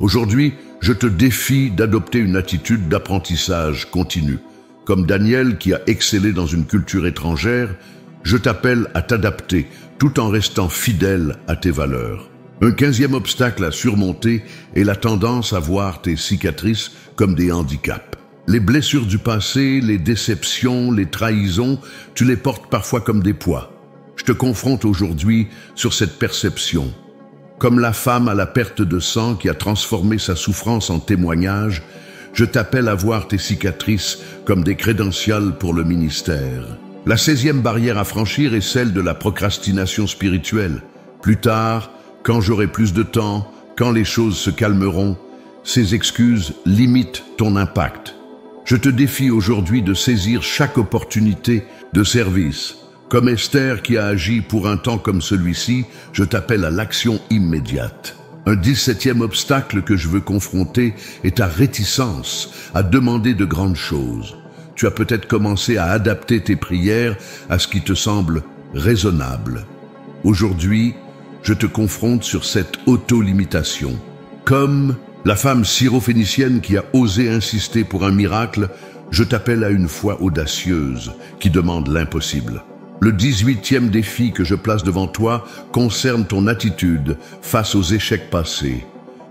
Aujourd'hui, je te défie d'adopter une attitude d'apprentissage continu. Comme Daniel qui a excellé dans une culture étrangère, je t'appelle à t'adapter tout en restant fidèle à tes valeurs. Un 15e obstacle à surmonter est la tendance à voir tes cicatrices comme des handicaps. Les blessures du passé, les déceptions, les trahisons, tu les portes parfois comme des poids. Je te confronte aujourd'hui sur cette perception. Comme la femme à la perte de sang qui a transformé sa souffrance en témoignage, je t'appelle à voir tes cicatrices comme des crédentials pour le ministère. La 16e barrière à franchir est celle de la procrastination spirituelle. Plus tard, quand j'aurai plus de temps, quand les choses se calmeront, ces excuses limitent ton impact. Je te défie aujourd'hui de saisir chaque opportunité de service. Comme Esther qui a agi pour un temps comme celui-ci, je t'appelle à l'action immédiate. Un 17e obstacle que je veux confronter est ta réticence à demander de grandes choses. Tu as peut-être commencé à adapter tes prières à ce qui te semble raisonnable. Aujourd'hui, je te confronte sur cette auto-limitation. Comme la femme syrophénicienne qui a osé insister pour un miracle, je t'appelle à une foi audacieuse qui demande l'impossible. Le 18e défi que je place devant toi concerne ton attitude face aux échecs passés.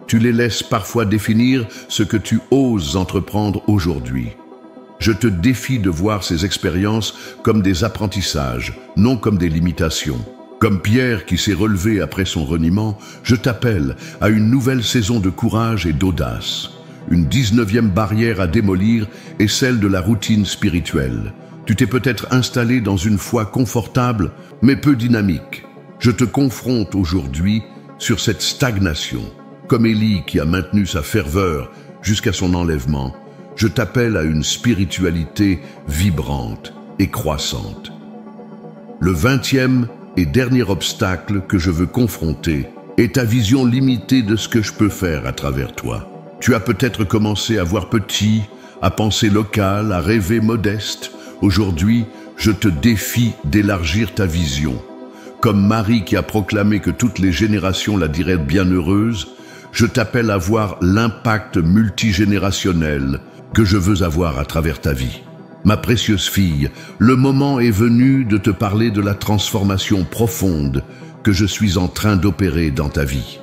Tu les laisses parfois définir ce que tu oses entreprendre aujourd'hui. Je te défie de voir ces expériences comme des apprentissages, non comme des limitations. Comme Pierre qui s'est relevé après son reniement, je t'appelle à une nouvelle saison de courage et d'audace. Une 19e barrière à démolir est celle de la routine spirituelle. Tu t'es peut-être installé dans une foi confortable, mais peu dynamique. Je te confronte aujourd'hui sur cette stagnation. Comme Élie qui a maintenu sa ferveur jusqu'à son enlèvement, je t'appelle à une spiritualité vibrante et croissante. Le 20e et dernier obstacle que je veux confronter est ta vision limitée de ce que je peux faire à travers toi. Tu as peut-être commencé à voir petit, à penser local, à rêver modeste. Aujourd'hui, je te défie d'élargir ta vision. Comme Marie qui a proclamé que toutes les générations la diraient bienheureuse, je t'appelle à voir l'impact multigénérationnel que je veux avoir à travers ta vie. Ma précieuse fille, le moment est venu de te parler de la transformation profonde que je suis en train d'opérer dans ta vie.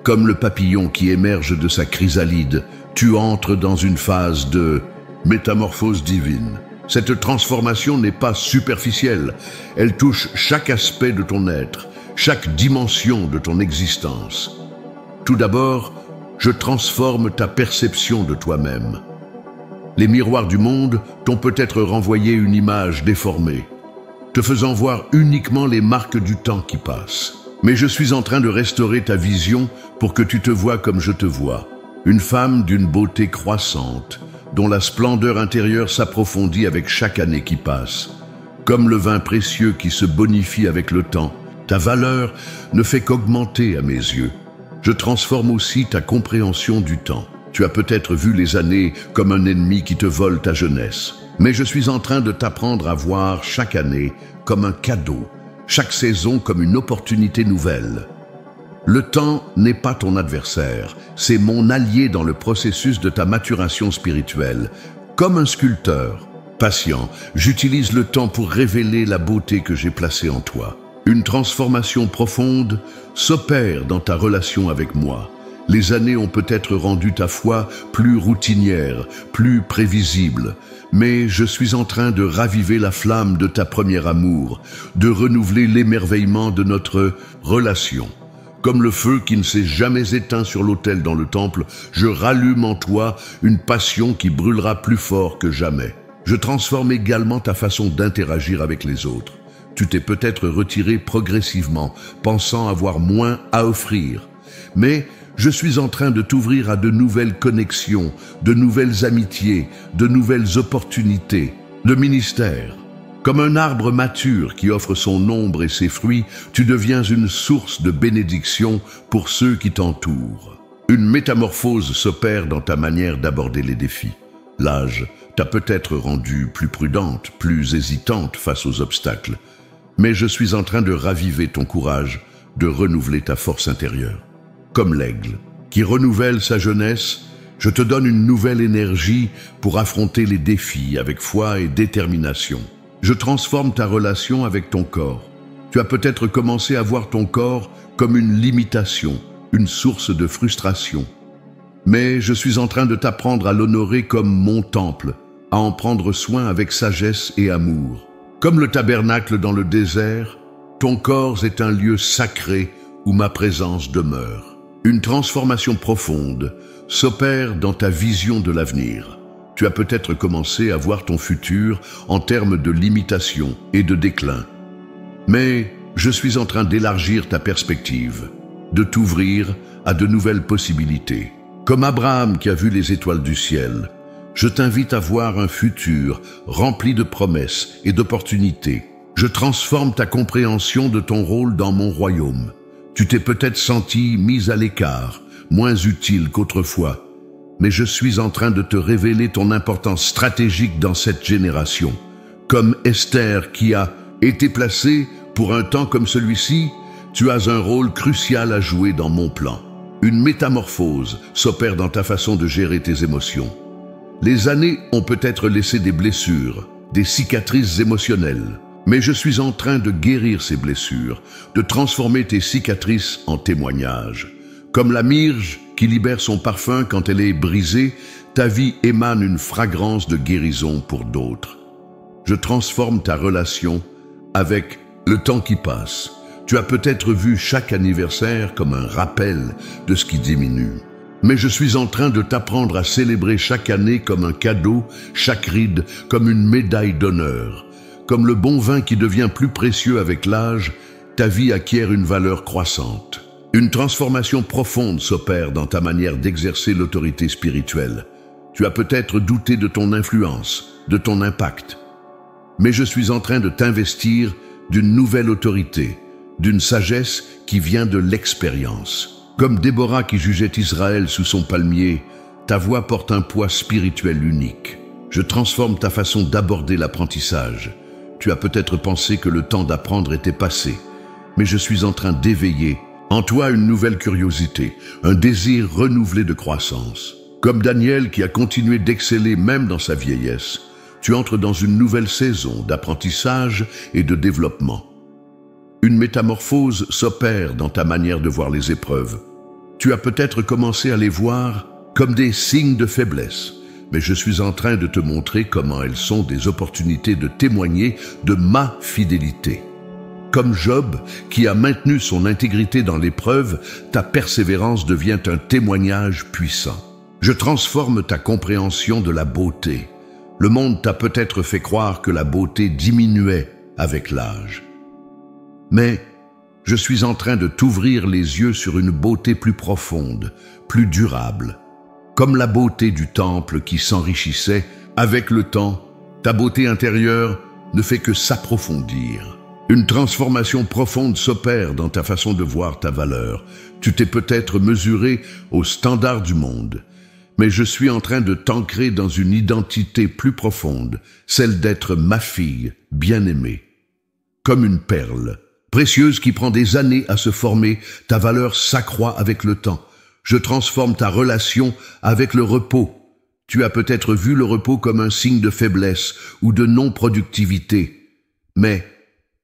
Comme le papillon qui émerge de sa chrysalide, tu entres dans une phase de métamorphose divine. Cette transformation n'est pas superficielle, elle touche chaque aspect de ton être, chaque dimension de ton existence. Tout d'abord, je transforme ta perception de toi-même. Les miroirs du monde t'ont peut-être renvoyé une image déformée, te faisant voir uniquement les marques du temps qui passe. Mais je suis en train de restaurer ta vision pour que tu te vois comme je te vois. Une femme d'une beauté croissante, dont la splendeur intérieure s'approfondit avec chaque année qui passe. Comme le vin précieux qui se bonifie avec le temps, Ta valeur ne fait qu'augmenter à mes yeux. Je transforme aussi ta compréhension du temps. Tu as peut-être vu les années comme un ennemi qui te vole ta jeunesse. Mais je suis en train de t'apprendre à voir chaque année comme un cadeau, chaque saison comme une opportunité nouvelle. Le temps n'est pas ton adversaire, c'est mon allié dans le processus de ta maturation spirituelle. Comme un sculpteur, patient, j'utilise le temps pour révéler la beauté que j'ai placée en toi. Une transformation profonde s'opère dans ta relation avec moi. Les années ont peut-être rendu ta foi plus routinière, plus prévisible, mais je suis en train de raviver la flamme de ta première amour, de renouveler l'émerveillement de notre relation. Comme le feu qui ne s'est jamais éteint sur l'autel dans le temple, je rallume en toi une passion qui brûlera plus fort que jamais. Je transforme également ta façon d'interagir avec les autres. Tu t'es peut-être retiré progressivement, pensant avoir moins à offrir. Mais je suis en train de t'ouvrir à de nouvelles connexions, de nouvelles amitiés, de nouvelles opportunités, de ministère. Comme un arbre mature qui offre son ombre et ses fruits, tu deviens une source de bénédiction pour ceux qui t'entourent. Une métamorphose s'opère dans ta manière d'aborder les défis. L'âge t'a peut-être rendue plus prudente, plus hésitante face aux obstacles. Mais je suis en train de raviver ton courage, de renouveler ta force intérieure. Comme l'aigle qui renouvelle sa jeunesse, je te donne une nouvelle énergie pour affronter les défis avec foi et détermination. Je transforme ta relation avec ton corps. Tu as peut-être commencé à voir ton corps comme une limitation, une source de frustration. Mais je suis en train de t'apprendre à l'honorer comme mon temple, à en prendre soin avec sagesse et amour. Comme le tabernacle dans le désert, ton corps est un lieu sacré où ma présence demeure. Une transformation profonde s'opère dans ta vision de l'avenir. Tu as peut-être commencé à voir ton futur en termes de limitation et de déclin. Mais je suis en train d'élargir ta perspective, de t'ouvrir à de nouvelles possibilités. Comme Abraham qui a vu les étoiles du ciel, je t'invite à voir un futur rempli de promesses et d'opportunités. Je transforme ta compréhension de ton rôle dans mon royaume. Tu t'es peut-être senti mis à l'écart, moins utile qu'autrefois. Mais je suis en train de te révéler ton importance stratégique dans cette génération. Comme Esther qui a été placée pour un temps comme celui-ci, tu as un rôle crucial à jouer dans mon plan. Une métamorphose s'opère dans ta façon de gérer tes émotions. Les années ont peut-être laissé des blessures, des cicatrices émotionnelles. Mais je suis en train de guérir ces blessures, de transformer tes cicatrices en témoignages. Comme la myrrhe qui libère son parfum quand elle est brisée, ta vie émane une fragrance de guérison pour d'autres. Je transforme ta relation avec le temps qui passe. Tu as peut-être vu chaque anniversaire comme un rappel de ce qui diminue. Mais je suis en train de t'apprendre à célébrer chaque année comme un cadeau, chaque ride comme une médaille d'honneur. Comme le bon vin qui devient plus précieux avec l'âge, ta vie acquiert une valeur croissante. Une transformation profonde s'opère dans ta manière d'exercer l'autorité spirituelle. Tu as peut-être douté de ton influence, de ton impact. Mais je suis en train de t'investir d'une nouvelle autorité, d'une sagesse qui vient de l'expérience. Comme Déborah qui jugeait Israël sous son palmier, ta voix porte un poids spirituel unique. Je transforme ta façon d'aborder l'apprentissage. Tu as peut-être pensé que le temps d'apprendre était passé, mais je suis en train d'éveiller en toi une nouvelle curiosité, un désir renouvelé de croissance. Comme Daniel qui a continué d'exceller même dans sa vieillesse, tu entres dans une nouvelle saison d'apprentissage et de développement. Une métamorphose s'opère dans ta manière de voir les épreuves. Tu as peut-être commencé à les voir comme des signes de faiblesse, mais je suis en train de te montrer comment elles sont des opportunités de témoigner de ma fidélité. Comme Job, qui a maintenu son intégrité dans l'épreuve, ta persévérance devient un témoignage puissant. Je transforme ta compréhension de la beauté. Le monde t'a peut-être fait croire que la beauté diminuait avec l'âge. Mais je suis en train de t'ouvrir les yeux sur une beauté plus profonde, plus durable. Comme la beauté du temple qui s'enrichissait avec le temps, ta beauté intérieure ne fait que s'approfondir. Une transformation profonde s'opère dans ta façon de voir ta valeur. Tu t'es peut-être mesuré aux standards du monde, mais je suis en train de t'ancrer dans une identité plus profonde, celle d'être ma fille bien-aimée. Comme une perle, précieuse qui prend des années à se former, ta valeur s'accroît avec le temps. Je transforme ta relation avec le repos. Tu as peut-être vu le repos comme un signe de faiblesse ou de non-productivité, mais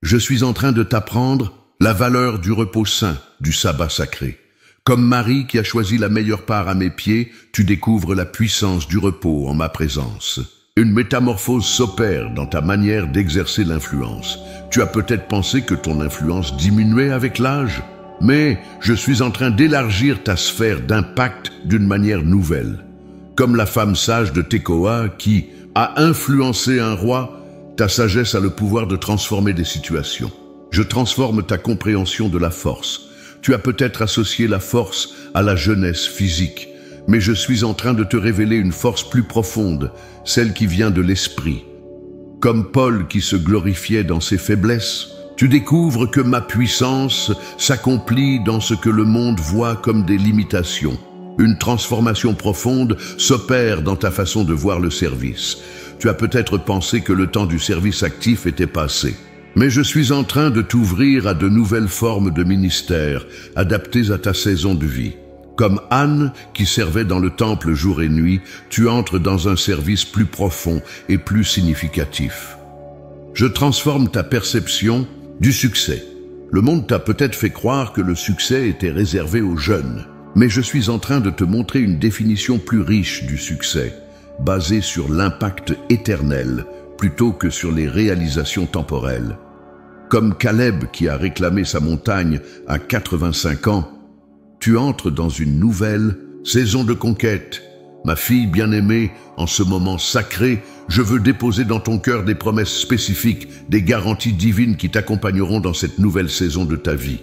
je suis en train de t'apprendre la valeur du repos saint, du sabbat sacré. Comme Marie qui a choisi la meilleure part à mes pieds, tu découvres la puissance du repos en ma présence. Une métamorphose s'opère dans ta manière d'exercer l'influence. Tu as peut-être pensé que ton influence diminuait avec l'âge, mais je suis en train d'élargir ta sphère d'impact d'une manière nouvelle. Comme la femme sage de Tekoa qui a influencé un roi, ta sagesse a le pouvoir de transformer des situations. Je transforme ta compréhension de la force. Tu as peut-être associé la force à la jeunesse physique, mais je suis en train de te révéler une force plus profonde, celle qui vient de l'esprit. Comme Paul qui se glorifiait dans ses faiblesses, tu découvres que ma puissance s'accomplit dans ce que le monde voit comme des limitations. Une transformation profonde s'opère dans ta façon de voir le service. Tu as peut-être pensé que le temps du service actif était passé. Mais je suis en train de t'ouvrir à de nouvelles formes de ministère, adaptées à ta saison de vie. Comme Anne, qui servait dans le temple jour et nuit, tu entres dans un service plus profond et plus significatif. Je transforme ta perception du succès. Le monde t'a peut-être fait croire que le succès était réservé aux jeunes, mais je suis en train de te montrer une définition plus riche du succès, basée sur l'impact éternel plutôt que sur les réalisations temporelles. Comme Caleb qui a réclamé sa montagne à 85 ans, tu entres dans une nouvelle saison de conquête. Ma fille bien-aimée, en ce moment sacré, je veux déposer dans ton cœur des promesses spécifiques, des garanties divines qui t'accompagneront dans cette nouvelle saison de ta vie.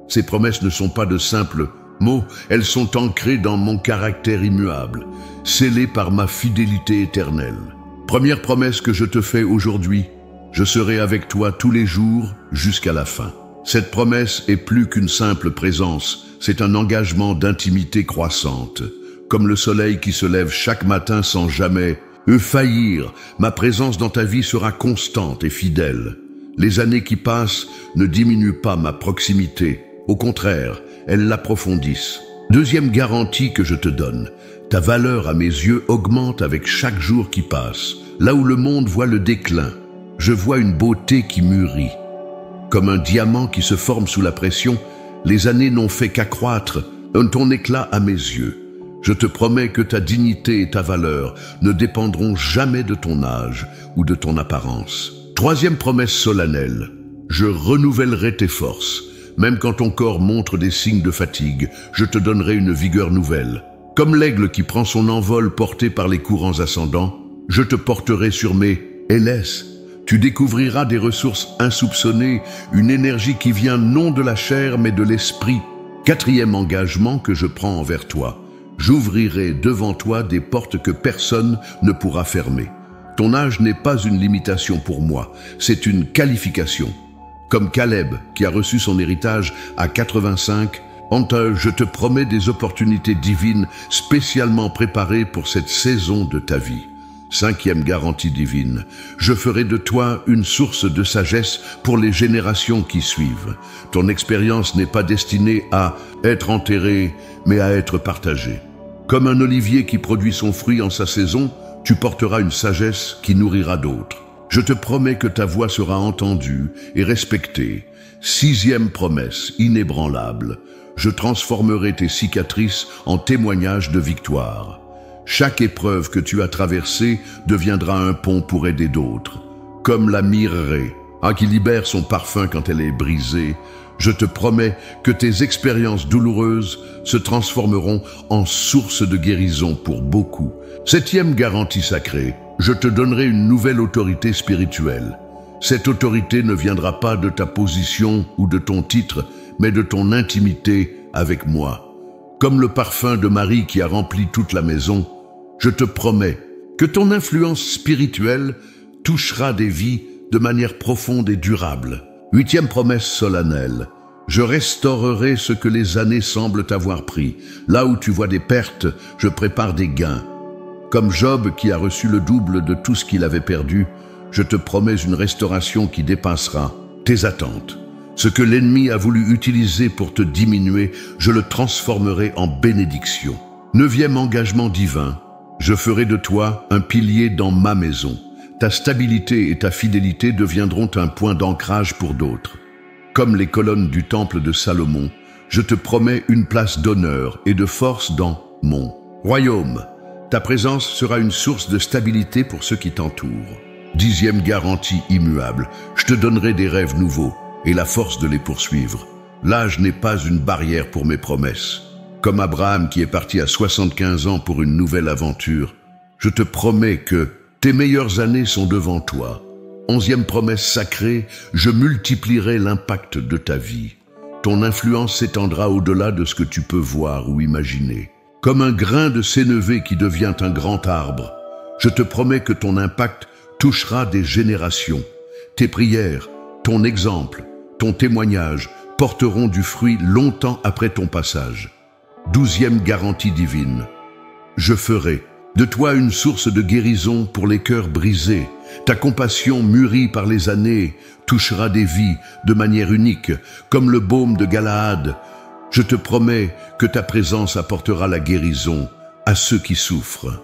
Ces promesses ne sont pas de simples mots, elles sont ancrées dans mon caractère immuable, scellées par ma fidélité éternelle. Première promesse que je te fais aujourd'hui, je serai avec toi tous les jours jusqu'à la fin. Cette promesse est plus qu'une simple présence, c'est un engagement d'intimité croissante. Comme le soleil qui se lève chaque matin sans jamais faillir, ma présence dans ta vie sera constante et fidèle. Les années qui passent ne diminuent pas ma proximité, au contraire, elles l'approfondissent. Deuxième garantie que je te donne, ta valeur à mes yeux augmente avec chaque jour qui passe. Là où le monde voit le déclin, je vois une beauté qui mûrit. Comme un diamant qui se forme sous la pression, les années n'ont fait qu'accroître ton éclat à mes yeux. Je te promets que ta dignité et ta valeur ne dépendront jamais de ton âge ou de ton apparence. Troisième promesse solennelle, je renouvellerai tes forces. Même quand ton corps montre des signes de fatigue, je te donnerai une vigueur nouvelle. Comme l'aigle qui prend son envol porté par les courants ascendants, je te porterai sur mes ailes. Tu découvriras des ressources insoupçonnées, une énergie qui vient non de la chair mais de l'esprit. Quatrième engagement que je prends envers toi, j'ouvrirai devant toi des portes que personne ne pourra fermer. Ton âge n'est pas une limitation pour moi, c'est une qualification. Comme Caleb qui a reçu son héritage à 85, je te promets des opportunités divines spécialement préparées pour cette saison de ta vie. Cinquième garantie divine, je ferai de toi une source de sagesse pour les générations qui suivent. Ton expérience n'est pas destinée à être enterrée, mais à être partagée. Comme un olivier qui produit son fruit en sa saison, tu porteras une sagesse qui nourrira d'autres. Je te promets que ta voix sera entendue et respectée. Sixième promesse inébranlable, je transformerai tes cicatrices en témoignages de victoire. Chaque épreuve que tu as traversée deviendra un pont pour aider d'autres. Comme la myrrhe, qui libère son parfum quand elle est brisée, je te promets que tes expériences douloureuses se transformeront en source de guérison pour beaucoup. Septième garantie sacrée, je te donnerai une nouvelle autorité spirituelle. Cette autorité ne viendra pas de ta position ou de ton titre, mais de ton intimité avec moi. Comme le parfum de Marie qui a rempli toute la maison, je te promets que ton influence spirituelle touchera des vies de manière profonde et durable. 8e promesse solennelle. Je restaurerai ce que les années semblent avoir pris. Là où tu vois des pertes, je prépare des gains. Comme Job qui a reçu le double de tout ce qu'il avait perdu, je te promets une restauration qui dépassera tes attentes. Ce que l'ennemi a voulu utiliser pour te diminuer, je le transformerai en bénédiction. 9e engagement divin. Je ferai de toi un pilier dans ma maison. Ta stabilité et ta fidélité deviendront un point d'ancrage pour d'autres. Comme les colonnes du temple de Salomon, je te promets une place d'honneur et de force dans mon royaume. Ta présence sera une source de stabilité pour ceux qui t'entourent. 10e garantie immuable. Je te donnerai des rêves nouveaux et la force de les poursuivre. L'âge n'est pas une barrière pour mes promesses. Comme Abraham qui est parti à 75 ans pour une nouvelle aventure, je te promets que tes meilleures années sont devant toi. 11e promesse sacrée, je multiplierai l'impact de ta vie. Ton influence s'étendra au-delà de ce que tu peux voir ou imaginer. Comme un grain de sénévé qui devient un grand arbre, je te promets que ton impact touchera des générations. Tes prières, ton exemple, ton témoignage porteront du fruit longtemps après ton passage. 12e garantie divine. Je ferai de toi une source de guérison pour les cœurs brisés. Ta compassion mûrie par les années touchera des vies de manière unique, comme le baume de Galaad. Je te promets que ta présence apportera la guérison à ceux qui souffrent.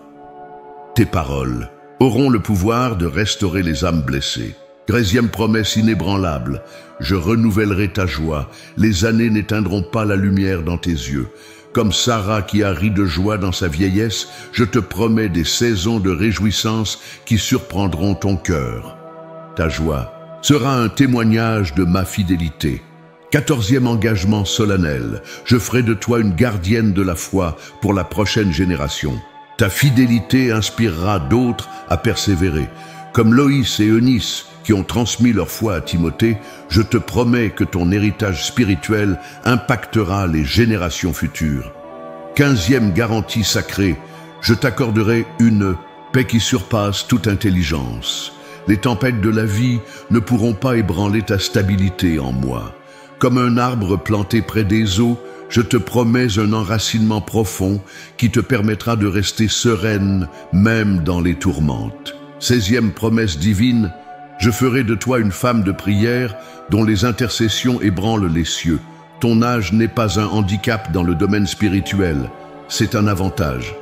Tes paroles auront le pouvoir de restaurer les âmes blessées. 13e promesse inébranlable. Je renouvellerai ta joie. Les années n'éteindront pas la lumière dans tes yeux. Comme Sarah qui a ri de joie dans sa vieillesse, je te promets des saisons de réjouissance qui surprendront ton cœur. Ta joie sera un témoignage de ma fidélité. 14e engagement solennel. Je ferai de toi une gardienne de la foi pour la prochaine génération. Ta fidélité inspirera d'autres à persévérer. Comme Loïs et Eunice qui ont transmis leur foi à Timothée, je te promets que ton héritage spirituel impactera les générations futures. 15e garantie sacrée, je t'accorderai une paix qui surpasse toute intelligence. Les tempêtes de la vie ne pourront pas ébranler ta stabilité en moi. Comme un arbre planté près des eaux, je te promets un enracinement profond qui te permettra de rester sereine même dans les tourmentes. 16e promesse divine, je ferai de toi une femme de prière dont les intercessions ébranlent les cieux. Ton âge n'est pas un handicap dans le domaine spirituel, c'est un avantage.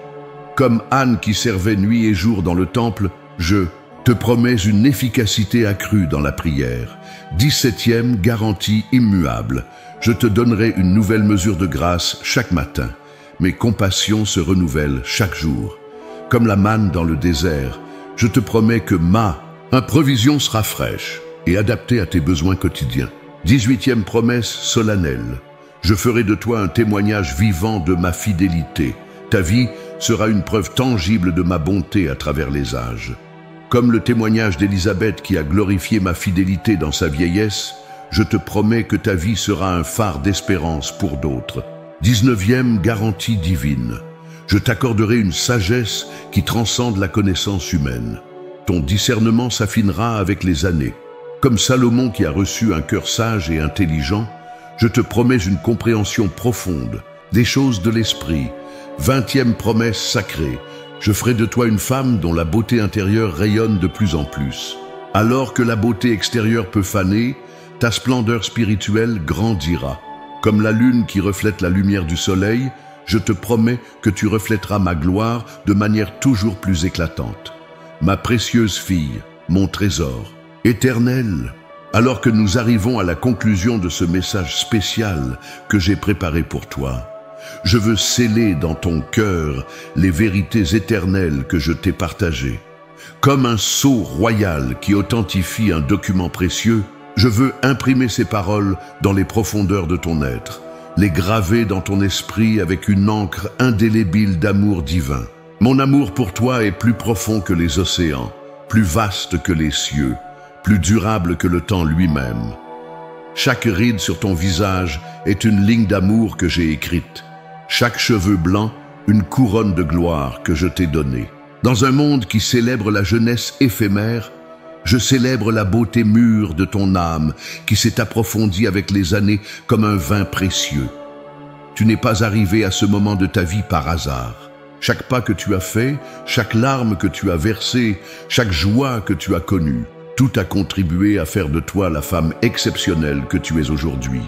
Comme Anne qui servait nuit et jour dans le temple, je te promets une efficacité accrue dans la prière. 17e garantie immuable. Je te donnerai une nouvelle mesure de grâce chaque matin. Mes compassions se renouvellent chaque jour. Comme la manne dans le désert, je te promets que ma provision sera fraîche et adaptée à tes besoins quotidiens. 18e promesse solennelle. Je ferai de toi un témoignage vivant de ma fidélité. Ta vie sera une preuve tangible de ma bonté à travers les âges. Comme le témoignage d'Élisabeth qui a glorifié ma fidélité dans sa vieillesse, je te promets que ta vie sera un phare d'espérance pour d'autres. 19e garantie divine. Je t'accorderai une sagesse qui transcende la connaissance humaine. Ton discernement s'affinera avec les années. Comme Salomon qui a reçu un cœur sage et intelligent, je te promets une compréhension profonde des choses de l'esprit. 20e promesse sacrée. Je ferai de toi une femme dont la beauté intérieure rayonne de plus en plus. Alors que la beauté extérieure peut faner, ta splendeur spirituelle grandira. Comme la lune qui reflète la lumière du soleil, je te promets que tu reflèteras ma gloire de manière toujours plus éclatante. Ma précieuse fille, mon trésor, éternel, alors que nous arrivons à la conclusion de ce message spécial que j'ai préparé pour toi, je veux sceller dans ton cœur les vérités éternelles que je t'ai partagées. Comme un sceau royal qui authentifie un document précieux, je veux imprimer ces paroles dans les profondeurs de ton être, les graver dans ton esprit avec une encre indélébile d'amour divin. Mon amour pour toi est plus profond que les océans, plus vaste que les cieux, plus durable que le temps lui-même. Chaque ride sur ton visage est une ligne d'amour que j'ai écrite. Chaque cheveu blanc, une couronne de gloire que je t'ai donnée. Dans un monde qui célèbre la jeunesse éphémère, Je célèbre la beauté mûre de ton âme qui s'est approfondie avec les années comme un vin précieux. Tu n'es pas arrivé à ce moment de ta vie par hasard. Chaque pas que tu as fait, chaque larme que tu as versée, chaque joie que tu as connue, tout a contribué à faire de toi la femme exceptionnelle que tu es aujourd'hui.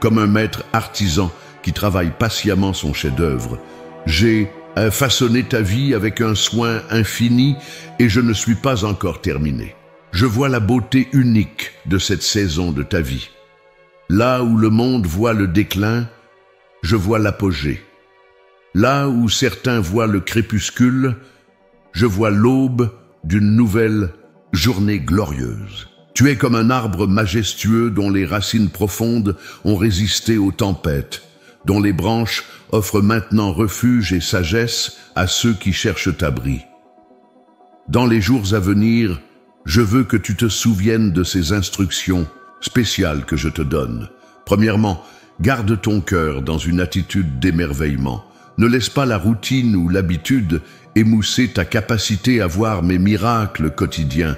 Comme un maître artisan qui travaille patiemment son chef-d'œuvre, j'ai façonné ta vie avec un soin infini et je ne suis pas encore terminé. Je vois la beauté unique de cette saison de ta vie. Là où le monde voit le déclin, je vois l'apogée. Là où certains voient le crépuscule, je vois l'aube d'une nouvelle journée glorieuse. Tu es comme un arbre majestueux dont les racines profondes ont résisté aux tempêtes, dont les branches offrent maintenant refuge et sagesse à ceux qui cherchent abri. Dans les jours à venir, je veux que tu te souviennes de ces instructions spéciales que je te donne. Premièrement, garde ton cœur dans une attitude d'émerveillement. Ne laisse pas la routine ou l'habitude émousser ta capacité à voir mes miracles quotidiens.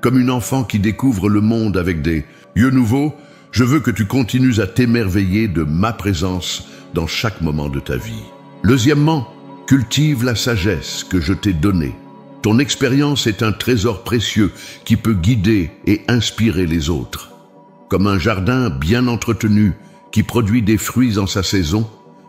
Comme une enfant qui découvre le monde avec des yeux nouveaux, je veux que tu continues à t'émerveiller de ma présence dans chaque moment de ta vie. Deuxièmement, cultive la sagesse que je t'ai donnée. Ton expérience est un trésor précieux qui peut guider et inspirer les autres. Comme un jardin bien entretenu qui produit des fruits en sa saison,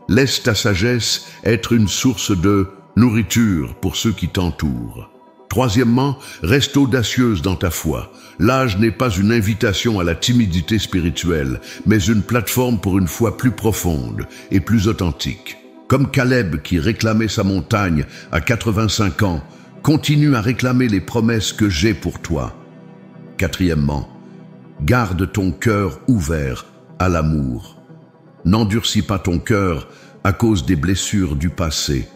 laisse ta sagesse être une source de nourriture pour ceux qui t'entourent. Troisièmement, reste audacieuse dans ta foi. L'âge n'est pas une invitation à la timidité spirituelle, mais une plateforme pour une foi plus profonde et plus authentique. Comme Caleb qui réclamait sa montagne à 85 ans, continue à réclamer les promesses que j'ai pour toi. Quatrièmement, garde ton cœur ouvert à l'amour. N'endurcis pas ton cœur à cause des blessures du passé.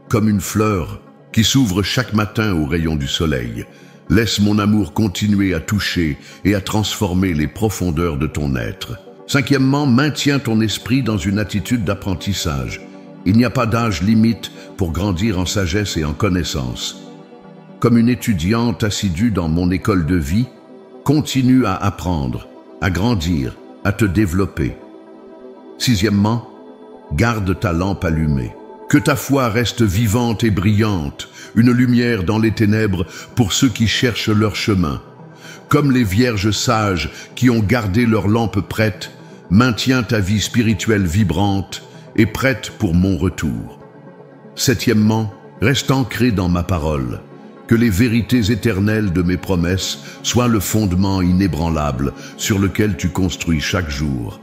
Comme une fleur qui s'ouvre chaque matin aux rayons du soleil, laisse mon amour continuer à toucher et à transformer les profondeurs de ton être. Cinquièmement, maintiens ton esprit dans une attitude d'apprentissage. Il n'y a pas d'âge limite pour grandir en sagesse et en connaissance. Comme une étudiante assidue dans mon école de vie, continue à apprendre, à grandir, à te développer. Sixièmement, garde ta lampe allumée. Que ta foi reste vivante et brillante, une lumière dans les ténèbres pour ceux qui cherchent leur chemin. Comme les vierges sages qui ont gardé leur lampe prête, maintiens ta vie spirituelle vibrante et prête pour mon retour. Septièmement, reste ancré dans ma parole. Que les vérités éternelles de mes promesses soient le fondement inébranlable sur lequel tu construis chaque jour.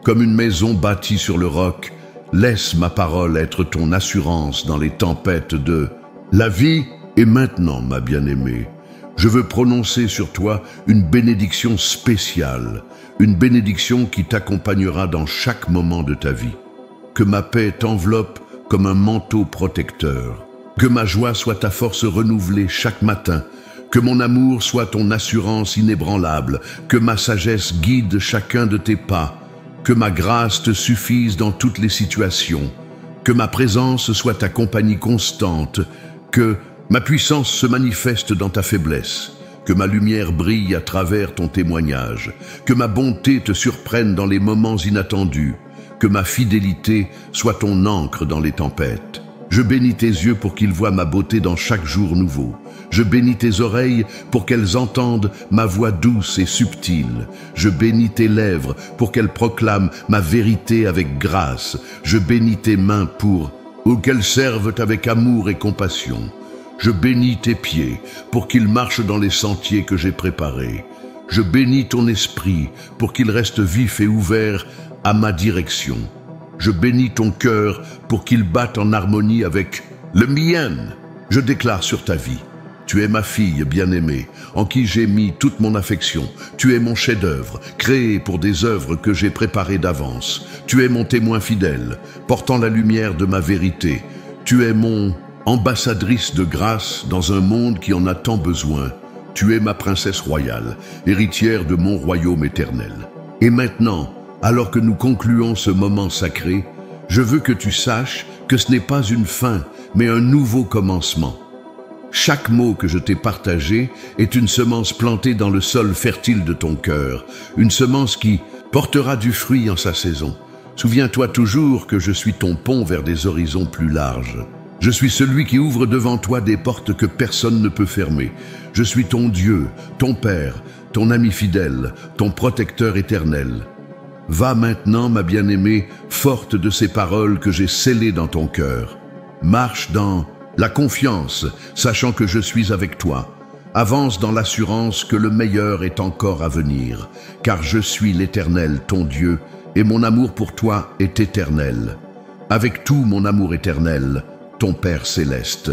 Comme une maison bâtie sur le roc, laisse ma parole être ton assurance dans les tempêtes de « La vie est maintenant, ma bien-aimée. Je veux prononcer sur toi une bénédiction spéciale, une bénédiction qui t'accompagnera dans chaque moment de ta vie. Que ma paix t'enveloppe comme un manteau protecteur. Que ma joie soit ta force renouvelée chaque matin. Que mon amour soit ton assurance inébranlable. Que ma sagesse guide chacun de tes pas. Que ma grâce te suffise dans toutes les situations. Que ma présence soit ta compagnie constante. Que ma puissance se manifeste dans ta faiblesse. Que ma lumière brille à travers ton témoignage. Que ma bonté te surprenne dans les moments inattendus. Que ma fidélité soit ton encre dans les tempêtes. Je bénis tes yeux pour qu'ils voient ma beauté dans chaque jour nouveau. Je bénis tes oreilles pour qu'elles entendent ma voix douce et subtile. Je bénis tes lèvres pour qu'elles proclament ma vérité avec grâce. Je bénis tes mains pour qu'elles servent avec amour et compassion. Je bénis tes pieds pour qu'ils marchent dans les sentiers que j'ai préparés. Je bénis ton esprit pour qu'il reste vif et ouvert à ma direction. Je bénis ton cœur pour qu'il batte en harmonie avec le mien. Je déclare sur ta vie: tu es ma fille bien-aimée, en qui j'ai mis toute mon affection. Tu es mon chef-d'œuvre, créé pour des œuvres que j'ai préparées d'avance. Tu es mon témoin fidèle, portant la lumière de ma vérité. Tu es mon ambassadrice de grâce dans un monde qui en a tant besoin. Tu es ma princesse royale, héritière de mon royaume éternel. Et maintenant, alors que nous concluons ce moment sacré, je veux que tu saches que ce n'est pas une fin, mais un nouveau commencement. Chaque mot que je t'ai partagé est une semence plantée dans le sol fertile de ton cœur, une semence qui portera du fruit en sa saison. Souviens-toi toujours que je suis ton pont vers des horizons plus larges. Je suis celui qui ouvre devant toi des portes que personne ne peut fermer. Je suis ton Dieu, ton Père, ton ami fidèle, ton protecteur éternel. Va maintenant, ma bien-aimée, forte de ces paroles que j'ai scellées dans ton cœur. Marche dans la confiance, sachant que je suis avec toi. Avance dans l'assurance que le meilleur est encore à venir, car je suis l'Éternel, ton Dieu, et mon amour pour toi est éternel. Avec tout mon amour éternel, ton Père céleste.